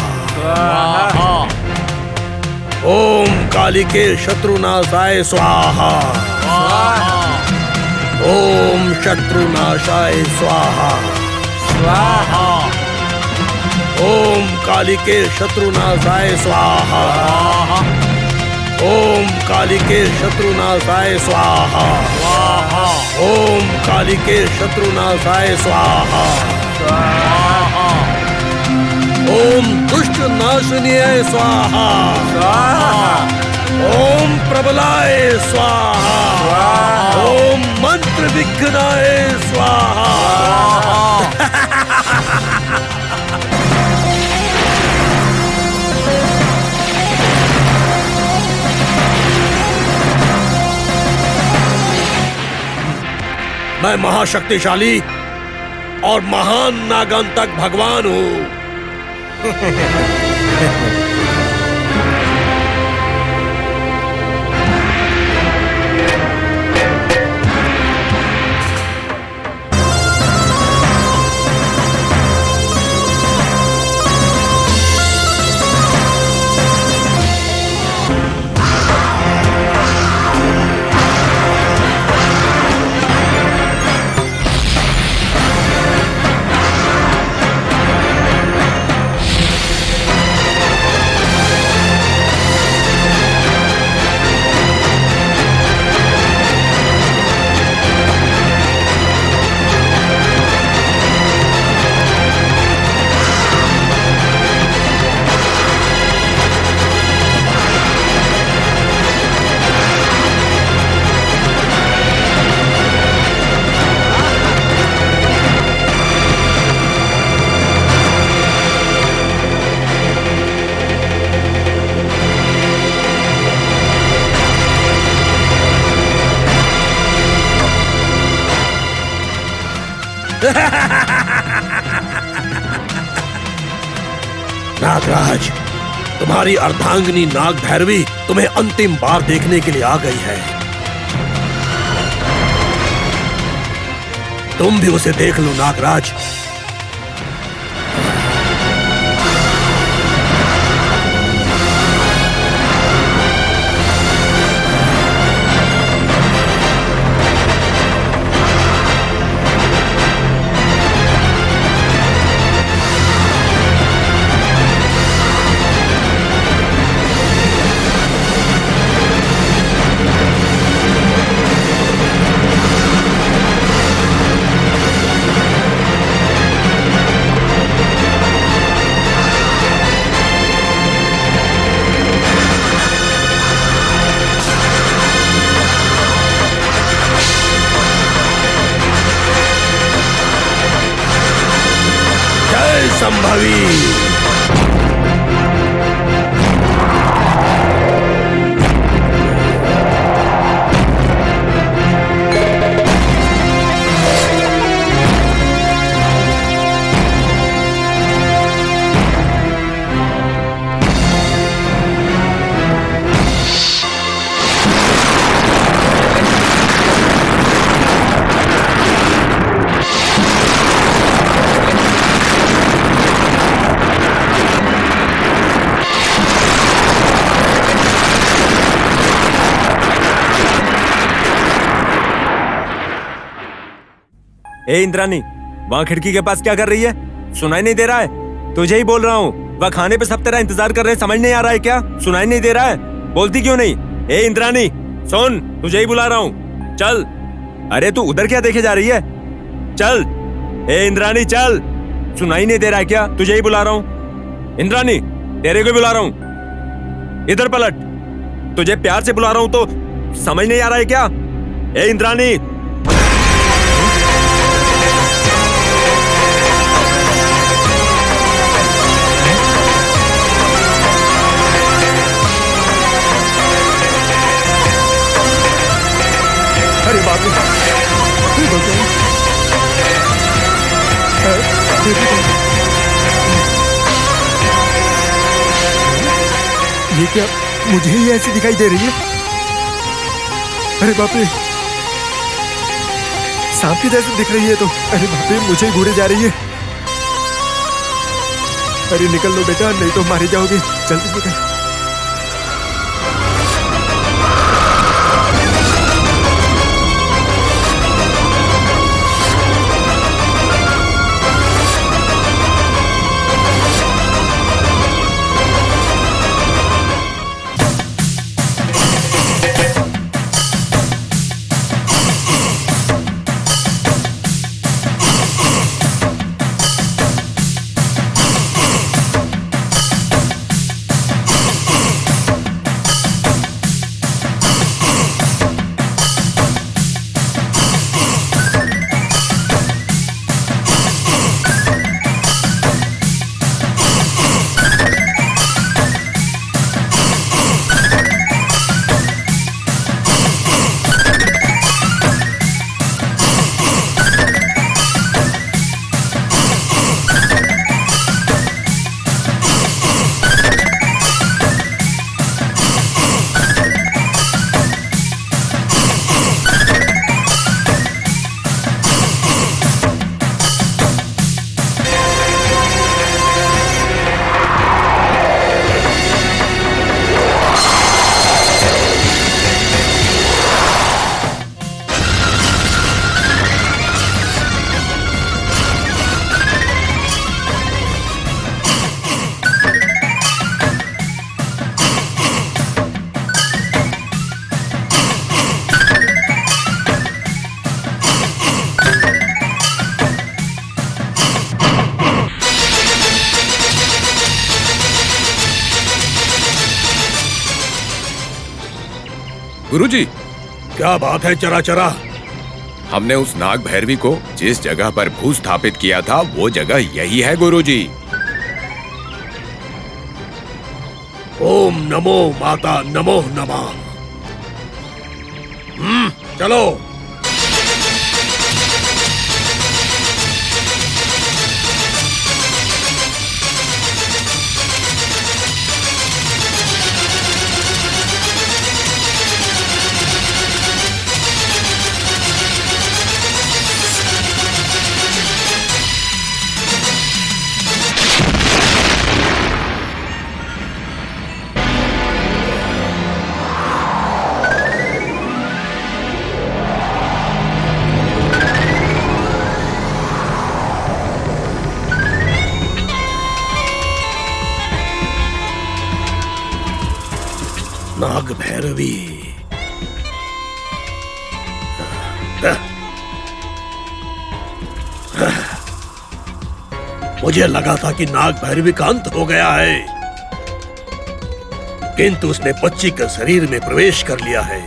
Speaker 11: ओम कालिके शत्रुनाशाय स्वाहा। ओम शत्रुनाशाय स्वाहा। ओम कालिके शत्रुनाशाय स्वाहा। ओम कालिके शत्रुनाशाय स्वाहा। ओम कालिके शत्रुनाशाय स्वाहा। ओम दुष्ट नाशनीय स्वाहा। ओम प्रबलाय स्वाहा। ओम मंत्र विघ्नाय स्वाहा। मैं महाशक्तिशाली और महान नागांतक भगवान हूँ। नागराज, तुम्हारी अर्धांगिनी नाग भैरवी तुम्हें अंतिम बार देखने के लिए आ गई है। तुम भी उसे देख लो नागराज। संभवी।
Speaker 7: ए इंद्रानी, वहाँ खिड़की के पास क्या कर रही है? सुनाई नहीं दे रहा है? तुझे ही बोल रहा हूँ। वह खाने पे सब तेरा इंतजार कर रहे हैं, समझ नहीं आ रहा है क्या? सुनाई नहीं दे रहा है? बोलती क्यों नहीं? ए इंद्रानी सुन, तुझे ही बुला रहा हूँ, चल। अरे तू उधर क्या देखे जा रही है? चल ए इंद्रानी चल। सुनाई नहीं दे रहा है क्या? तुझे ही बुला रहा हूँ। इंद्रानी, तेरे को बुला रहा हूँ, इधर पलट। तुझे प्यार से बुला रहा हूँ तो समझ नहीं आ रहा है क्या? ए इंद्रानी।
Speaker 5: अरे बाप रे, ये क्या मुझे ही ऐसी दिखाई दे रही है? अरे बाप रे, सांप की जैसे दिख रही है तो। अरे बाप रे, मुझे घूरे जा रही है। अरे निकल लो बेटा, नहीं तो मारे जाओगे। जल्दी निकल।
Speaker 10: गुरुजी,
Speaker 11: क्या बात है चराचरा?
Speaker 10: हमने उस नाग भैरवी को जिस जगह पर भू स्थापित किया था वो जगह यही है गुरुजी।
Speaker 11: ओम नमो माता नमो नमः। चलो। नाग भैरवी। मुझे लगा था कि नाग भैरवी का अंत हो गया है, किंतु उसने बच्ची के शरीर में प्रवेश कर लिया है।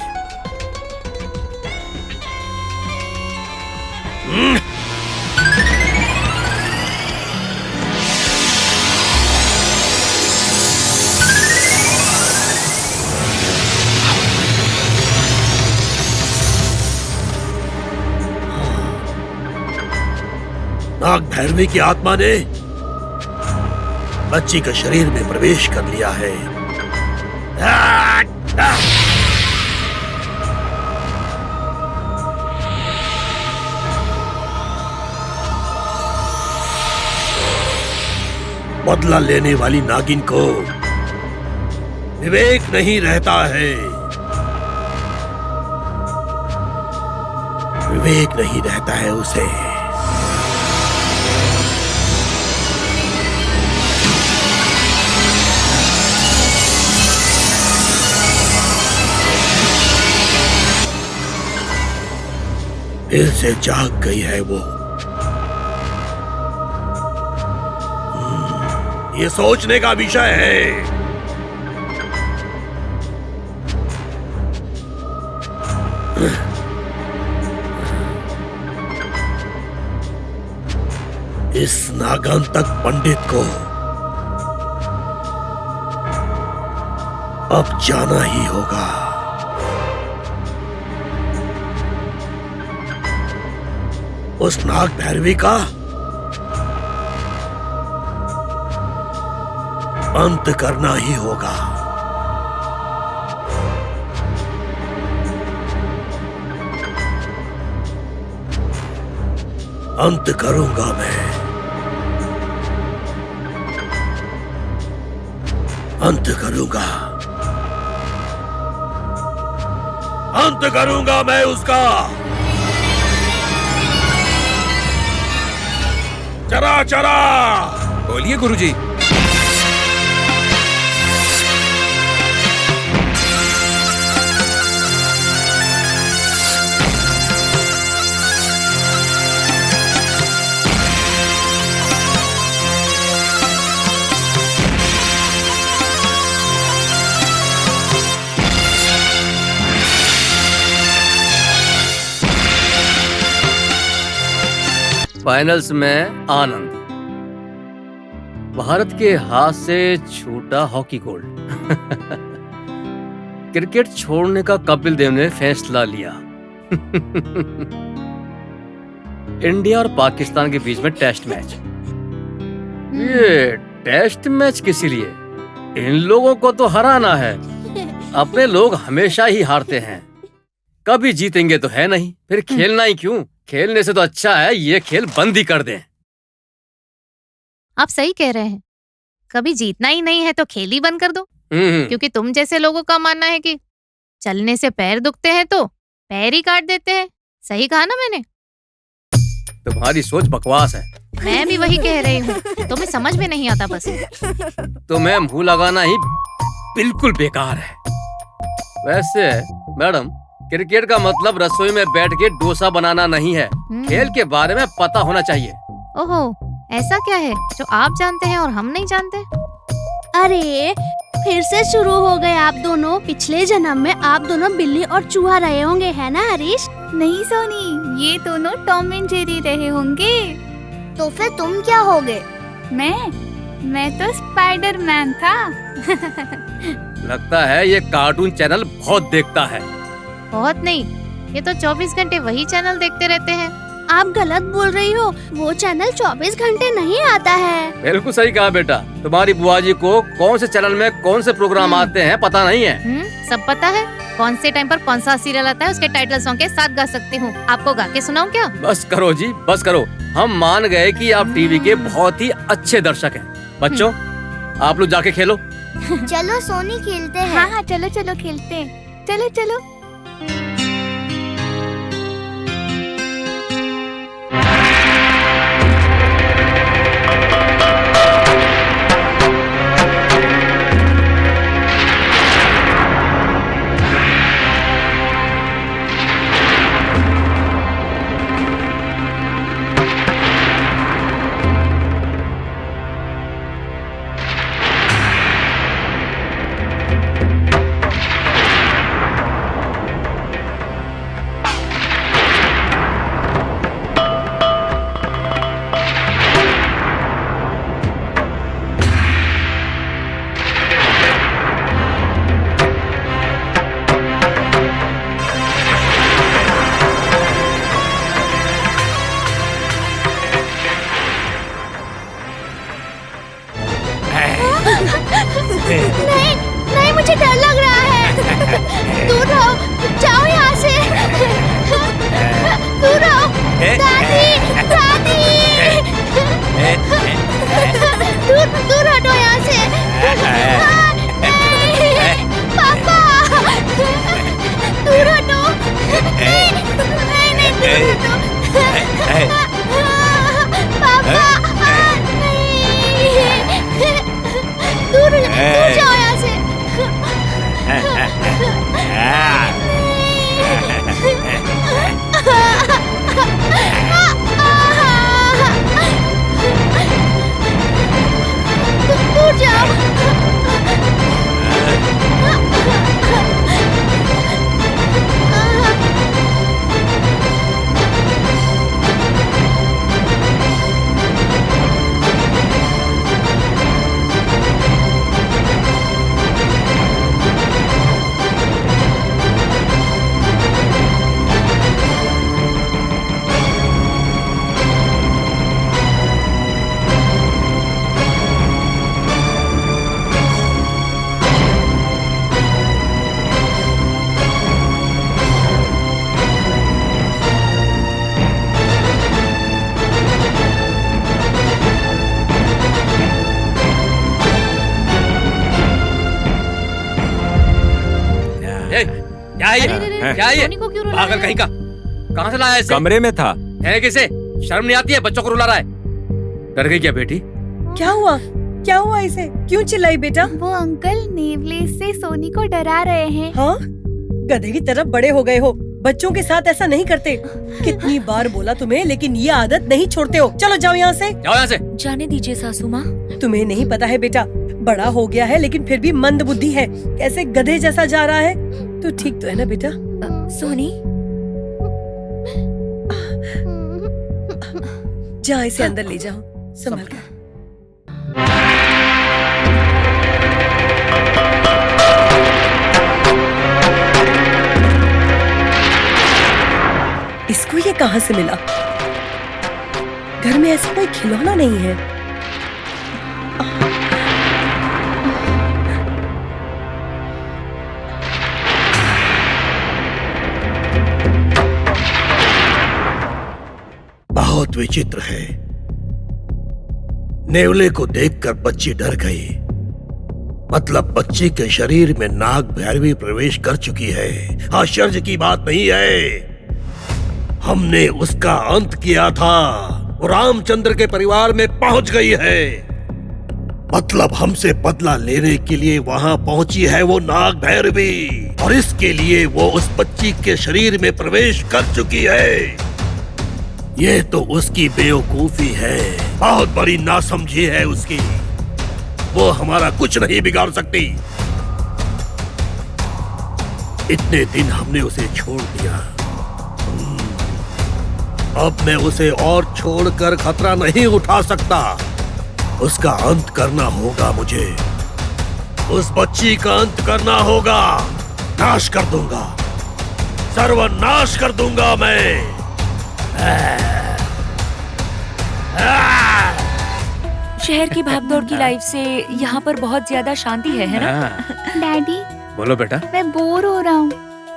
Speaker 11: नाग भैरवी की आत्मा ने बच्ची के शरीर में प्रवेश कर लिया है। बदला लेने वाली नागिन को विवेक नहीं रहता है, विवेक नहीं रहता है उसे। फिर से जाग गई है वो। ये सोचने का विषय है। इस नागांतक पंडित को अब जाना ही होगा। उस नाग भैरवी का अंत करना ही होगा। अंत करूंगा मैं। अंत करूंगा, अंत करूंगा मैं उसका। चरा चरा।
Speaker 10: बोलिए गुरुजी।
Speaker 8: फाइनल्स में आनंद, भारत के हाथ से छूटा हॉकी गोल्ड। क्रिकेट छोड़ने का कपिल देव ने फैसला लिया। इंडिया और पाकिस्तान के बीच में टेस्ट मैच। ये टेस्ट मैच किसी लिए? इन लोगों को तो हराना है। अपने लोग हमेशा ही हारते हैं, कभी जीतेंगे तो है नहीं, फिर खेलना ही क्यों? खेलने से तो अच्छा है ये खेल बंद ही कर दें।
Speaker 12: आप सही कह रहे हैं, कभी जीतना ही नहीं है तो खेल ही बंद कर दो। क्योंकि तुम जैसे लोगों का मानना है कि चलने से पैर दुखते हैं तो पैर ही काट देते हैं। सही कहा ना मैंने?
Speaker 8: तुम्हारी सोच बकवास है।
Speaker 12: मैं भी वही कह रही हूँ, तुम्हें समझ में नहीं आता बस।
Speaker 8: तुम्हें मुंह लगाना ही बिल्कुल बेकार है। वैसे मैडम, क्रिकेट का मतलब रसोई में बैठ के डोसा बनाना नहीं है। खेल के बारे में पता होना चाहिए।
Speaker 12: ओहो, ऐसा क्या है जो आप जानते हैं और हम नहीं जानते?
Speaker 9: अरे फिर से शुरू हो गए आप दोनों। पिछले जन्म में आप दोनों बिल्ली और चूहा रहे होंगे, है ना हरीश?
Speaker 2: नहीं सोनी, ये दोनों टॉम एंड जेरी रहे होंगे।
Speaker 9: तो फिर तुम क्या होगे?
Speaker 2: मैं तो स्पाइडरमैन था।
Speaker 8: लगता है ये कार्टून चैनल बहुत देखता है।
Speaker 12: बहुत नहीं, ये तो 24 घंटे वही चैनल देखते रहते हैं।
Speaker 9: आप गलत बोल रही हो, वो चैनल 24 घंटे नहीं आता है।
Speaker 8: बिल्कुल सही कहा बेटा। तुम्हारी बुआ जी को कौन से चैनल में कौन से प्रोग्राम आते हैं पता नहीं है।
Speaker 12: सब पता है, कौन से टाइम पर कौन सा सीरियल आता है उसके टाइटल सॉन्ग के साथ गा सकती हूँ। आपको गा के सुनाऊं क्या?
Speaker 8: बस करो जी, बस करो। हम मान गए कि आप टीवी के बहुत ही अच्छे दर्शक हैं। बच्चों, आप लोग जाके खेलो।
Speaker 9: चलो सोनी, खेलते हैं।
Speaker 2: हाँ, चलो चलो खेलते हैं। चलो चलो।
Speaker 9: नहीं नहीं, मुझे डर लग रहा है। दूर रहो, जाओ यहाँ से। दूर रहो। दादी, दादी। दूर हटो यहाँ से। नहीं, पापा। दूर हटो। नहीं, दूर हटो। पापा, दूर जाओ यहाँ से। दूर जाओ।
Speaker 8: क्या ये
Speaker 12: सोनी को क्यों रुला
Speaker 8: पागल
Speaker 12: रहा है?
Speaker 8: कहीं का, कहाँ से लाया इसे?
Speaker 7: कमरे में था।
Speaker 8: है किसे शर्म नहीं आती है? बच्चों को रुला रहा है। डर गई क्या बेटी?
Speaker 4: क्या हुआ? क्या हुआ इसे? क्यों चिल्लाई बेटा?
Speaker 2: वो अंकल नेवले से सोनी को डरा रहे हैं।
Speaker 4: हाँ, गधे की तरफ बड़े हो गए हो। बच्चों के साथ ऐसा नहीं करते। कितनी बार बोला तुम्हें, लेकिन ये आदत नहीं छोड़ते हो। चलो जाओ यहाँ से।
Speaker 8: जाओ यहाँ से।
Speaker 3: जाने दीजिए सासू माँ।
Speaker 4: तुम्हें नहीं पता है बेटा, बड़ा हो गया है लेकिन फिर भी मंद बुद्धि है। कैसे गधे जैसा जा रहा है। तू ठीक तो है ना बेटा?
Speaker 3: सोनी,
Speaker 4: जा इसे अंदर ले जाओ, संभल कर। इसको ये कहाँ से मिला? घर में ऐसा कोई खिलौना नहीं है।
Speaker 11: बहुत विचित्र है। नेवले को देखकर बच्ची डर गई। मतलब बच्ची के शरीर में नाग भैरवी प्रवेश कर चुकी है। आश्चर्य की बात नहीं है, हमने उसका अंत किया था। वो रामचंद्र के परिवार में पहुंच गई है। मतलब हमसे बदला लेने के लिए वहां पहुंची है वो नाग भैरवी, और इसके लिए वो उस बच्ची के शरीर में प्रवेश कर चुकी है। ये तो उसकी बेवकूफी है, बहुत बड़ी नासमझी है उसकी। वो हमारा कुछ नहीं बिगाड़ सकती। इतने दिन हमने उसे छोड़ दिया, अब मैं उसे और छोड़कर खतरा नहीं उठा सकता। उसका अंत करना होगा मुझे। उस बच्ची का अंत करना होगा। नाश कर दूंगा, सर्वनाश कर दूंगा मैं।
Speaker 3: शहर की भागदौड़ की लाइफ से यहाँ पर बहुत ज्यादा शांति है ना?
Speaker 2: डैडी,
Speaker 8: बोलो बेटा।
Speaker 2: मैं बोर हो रहा हूँ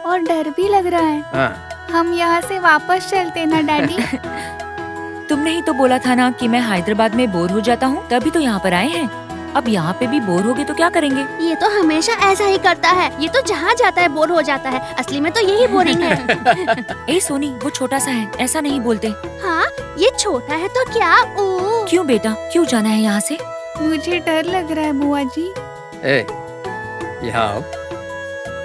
Speaker 2: और डर भी लग रहा है।
Speaker 8: हाँ।
Speaker 2: हम यहाँ से वापस चलते ना डैडी?
Speaker 3: तुमने ही तो बोला था ना कि मैं हैदराबाद में बोर हो जाता हूँ, तभी तो यहाँ पर आए हैं। अब यहाँ पे भी बोर होगे तो क्या करेंगे?
Speaker 9: ये तो हमेशा ऐसा ही करता है। ये तो जहाँ जाता है बोर हो जाता है। असली में तो यही बोरिंग है।
Speaker 3: ए सोनी, वो छोटा सा है, ऐसा नहीं बोलते।
Speaker 9: हाँ, ये छोटा है तो क्या? ओ।
Speaker 3: क्यों बेटा, क्यों जाना है यहाँ से?
Speaker 2: मुझे डर लग रहा है बुआ जी।
Speaker 8: ए, यहाँ आओ।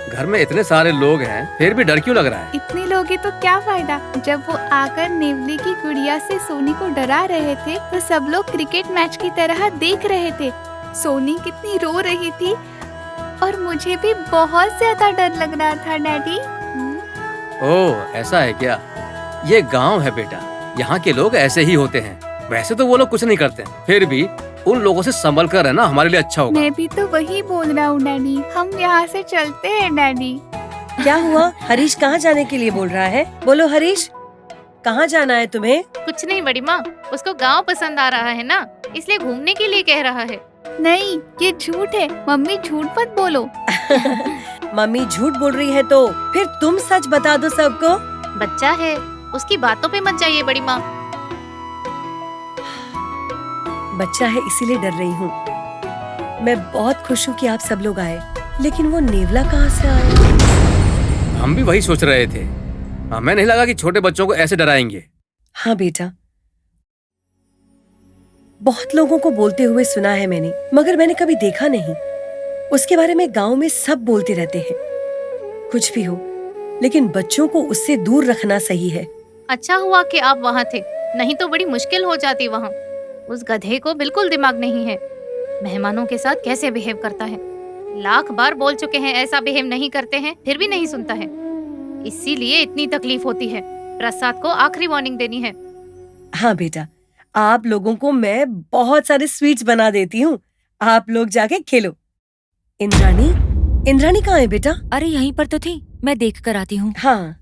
Speaker 8: घर में इतने सारे लोग हैं, फिर भी डर क्यों लग रहा है?
Speaker 2: इतने लोग हैं तो क्या फायदा? जब वो आकर नेवले की गुड़िया से सोनी को डरा रहे थे तो सब लोग क्रिकेट मैच की तरह देख रहे थे। सोनी कितनी रो रही थी और मुझे भी बहुत ज्यादा डर लग रहा था डैडी।
Speaker 8: ओह, ऐसा है क्या? ये गांव है बेटा, यहाँ के लोग ऐसे ही होते हैं। वैसे तो वो लोग कुछ नहीं करते, फिर भी उन लोगों से संभल कर रहना हमारे लिए अच्छा होगा।
Speaker 2: मैं भी तो वही बोल रहा हूँ डैडी, हम यहाँ से चलते हैं डैडी।
Speaker 4: क्या हुआ? हरीश कहाँ जाने के लिए बोल रहा है? बोलो हरीश, कहाँ जाना है तुम्हें?
Speaker 12: कुछ नहीं बड़ी माँ, उसको गांव पसंद आ रहा है ना, इसलिए घूमने के लिए कह रहा है।
Speaker 2: नहीं, ये झूठ है। मम्मी झूठ मत बोलो।
Speaker 4: मम्मी झूठ बोल रही है तो फिर तुम सच बता दो सबको।
Speaker 12: बच्चा है, उसकी बातों पे मत जाइए बड़ी माँ।
Speaker 4: बच्चा है इसीलिए डर रही हूँ। मैं बहुत खुश हूँ कि आप सब लोग आए, लेकिन वो नेवला कहाँ से आया?
Speaker 8: हम भी वही सोच रहे थे। हमें नहीं लगा कि छोटे बच्चों को ऐसे डराएंगे।
Speaker 4: हाँ बेटा, बहुत लोगों को बोलते हुए सुना है मैंने, मगर मैंने कभी देखा नहीं। उसके बारे में गांव में सब बोलते रहते हैं। कुछ भी हो, लेकिन बच्चों को उससे दूर रखना सही है।
Speaker 12: अच्छा हुआ कि आप वहाँ थे, नहीं तो बड़ी मुश्किल हो जाती वहाँ। उस गधे को बिल्कुल दिमाग नहीं है। मेहमानों के साथ कैसे बिहेव करता है। लाख बार बोल चुके हैं ऐसा बिहेव नहीं करते हैं, फिर भी नहीं सुनता है। इसीलिए इतनी तकलीफ होती है। प्रसाद को आखिरी वार्निंग देनी है।
Speaker 4: हाँ बेटा, आप लोगों को मैं बहुत सारे स्वीट्स बना देती हूँ। आप लोग जाके खेलो। इंद्राणी, इंद्राणी कहाँ है बेटा?
Speaker 3: अरे यहीं पर तो थी, मैं देख कर आती हूँ।
Speaker 4: हाँ।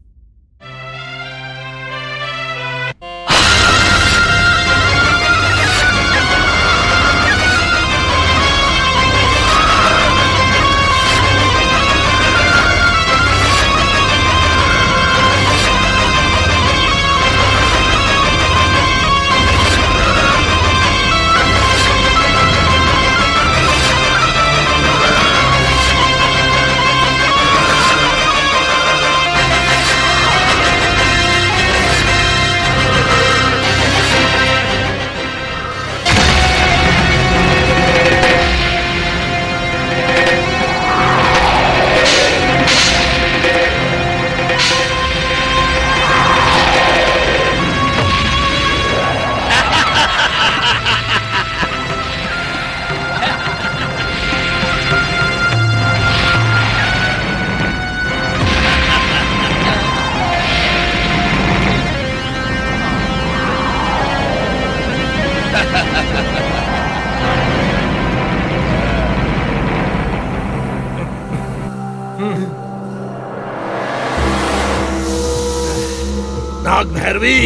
Speaker 11: नाग भैरवी।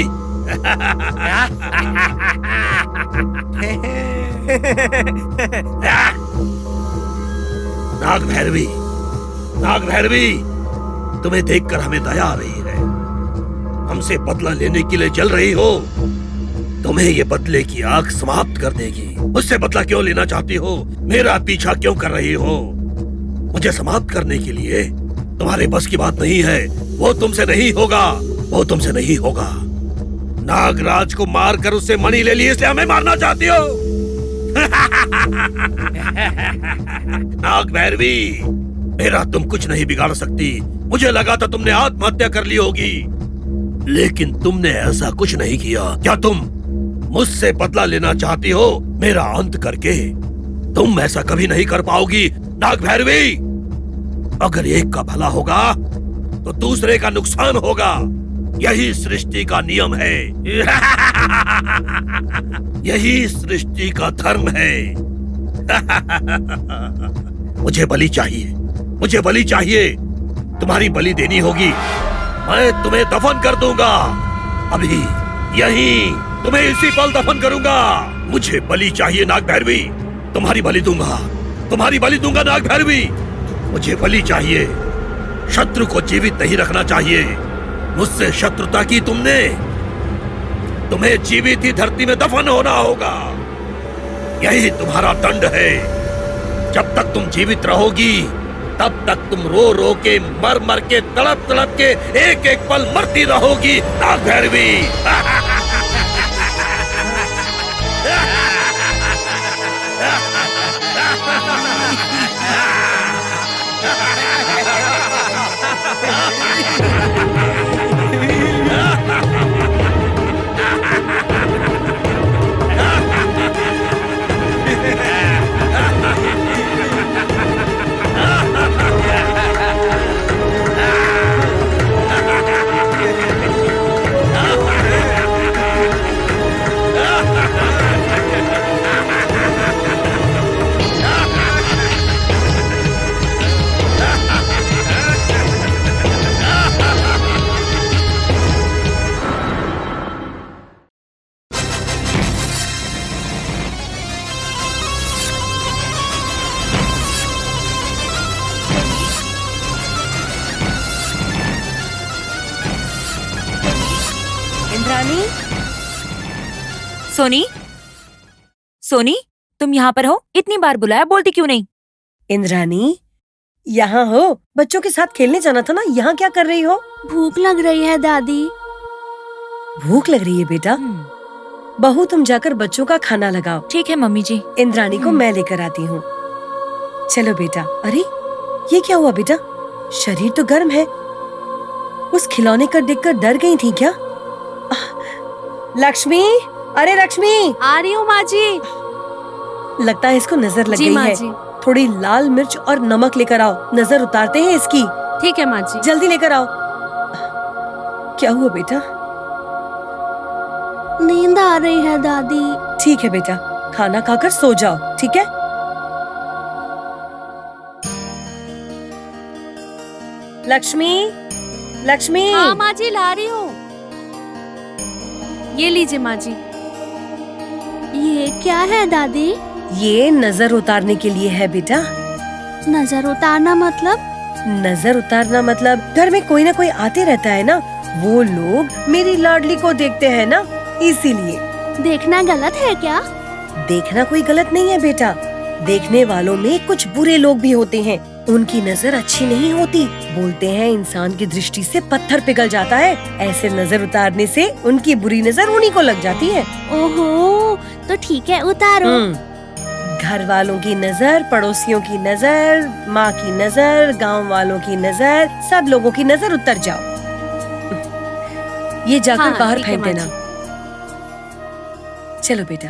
Speaker 11: नाग भैरवी, नाग भैरवी, तुम्हें देखकर हमें दया आ रही है। हमसे बदला लेने के लिए जल रही हो। तुम्हें ये बदले की आग समाप्त कर देगी। मुझसे बदला क्यों लेना चाहती हो? मेरा पीछा क्यों कर रही हो? मुझे समाप्त करने के लिए तुम्हारे बस की बात नहीं है। वो तुमसे नहीं होगा, वो तुमसे नहीं होगा। नागराज को मारकर उससे मणि ले ली, इसलिए हमें मारना चाहती हो। नाग भैरवी, मेरा तुम कुछ नहीं बिगाड़ सकती। मुझे लगा था तुमने आत्महत्या कर ली होगी, लेकिन तुमने ऐसा कुछ नहीं किया। क्या तुम मुझसे बदला लेना चाहती हो मेरा अंत करके? तुम ऐसा कभी नहीं कर पाओगी नाग भैरवी। अगर एक का भला होगा तो दूसरे का नुकसान होगा। यही सृष्टि का नियम है। यही सृष्टि का धर्म है। मुझे बलि चाहिए, मुझे बलि चाहिए। तुम्हारी बलि देनी होगी। मैं तुम्हें दफन कर दूंगा। अभी यहीं तुम्हें इसी पल दफन करूंगा। मुझे बलि चाहिए नाग भैरवी। तुम्हारी बलि दूंगा, तुम्हारी बलि दूंगा नाग भैरवी। मुझे बलि चाहिए। शत्रु को जीवित नहीं रखना चाहिए। मुझसे शत्रुता की तुमने, तुम्हें जीवित ही धरती में दफन होना होगा। यही तुम्हारा दंड है। जब तक तुम जीवित रहोगी तब तक तुम रो रो के, मर मर के, तड़प तड़प के एक एक पल मरती रहोगी नाग भैरवी।
Speaker 4: इंद्राणी,
Speaker 3: सोनी, सोनी, तुम यहाँ पर हो? इतनी बार बुलाया, बोलती क्यों नहीं?
Speaker 4: इंद्राणी, यहाँ हो? बच्चों के साथ खेलने जाना था ना, यहाँ क्या कर रही हो?
Speaker 9: भूख लग रही है दादी।
Speaker 4: भूख लग रही है बेटा? बहू तुम जाकर बच्चों का खाना लगाओ।
Speaker 3: ठीक है मम्मी जी।
Speaker 4: इंद्राणी को मैं लेकर आती हूँ। चलो बेटा। अरे ये क्या हुआ बेटा? शरीर तो गर्म है। उस खिलौने को देखकर डर गई थी क्या? लक्ष्मी, अरे लक्ष्मी,
Speaker 6: आ रही हूँ माँ जी।
Speaker 4: लगता है इसको नजर लग
Speaker 6: जी
Speaker 4: गई
Speaker 6: माँ
Speaker 4: है।
Speaker 6: जी।
Speaker 4: थोड़ी लाल मिर्च और नमक लेकर आओ, नजर उतारते हैं इसकी।
Speaker 6: ठीक है माँ जी।
Speaker 4: जल्दी लेकर आओ। क्या हुआ बेटा?
Speaker 9: नींद आ रही है दादी।
Speaker 4: ठीक है बेटा, खाना खाकर सो जाओ, ठीक है? लक्ष्मी, लक्ष्मी।
Speaker 6: हाँ माँ जी, ला रही हूँ। ये लीजिए माँ जी।
Speaker 9: ये क्या है दादी?
Speaker 4: ये नजर उतारने के लिए है बेटा।
Speaker 9: नजर उतारना मतलब?
Speaker 4: नजर उतारना मतलब घर में कोई ना कोई आते रहता है ना, वो लोग मेरी लाडली को देखते हैं ना, इसीलिए।
Speaker 9: देखना गलत है क्या?
Speaker 4: देखना कोई गलत नहीं है बेटा। देखने वालों में कुछ बुरे लोग भी होते हैं, उनकी नजर अच्छी नहीं होती। बोलते हैं इंसान की दृष्टि से पत्थर पिघल जाता है। ऐसे नजर उतारने से उनकी बुरी नजर उन्हीं को लग जाती है।
Speaker 9: ओहो, तो ठीक है, उतारो।
Speaker 4: घर वालों की नजर, पड़ोसियों की नजर, माँ की नजर, गांव वालों की नजर, सब लोगों की नजर उतर जाओ। ये जाकर
Speaker 6: हाँ,
Speaker 4: बाहर
Speaker 6: ठीक है
Speaker 4: फेंक
Speaker 6: माँ
Speaker 4: देना। चलो बेटा।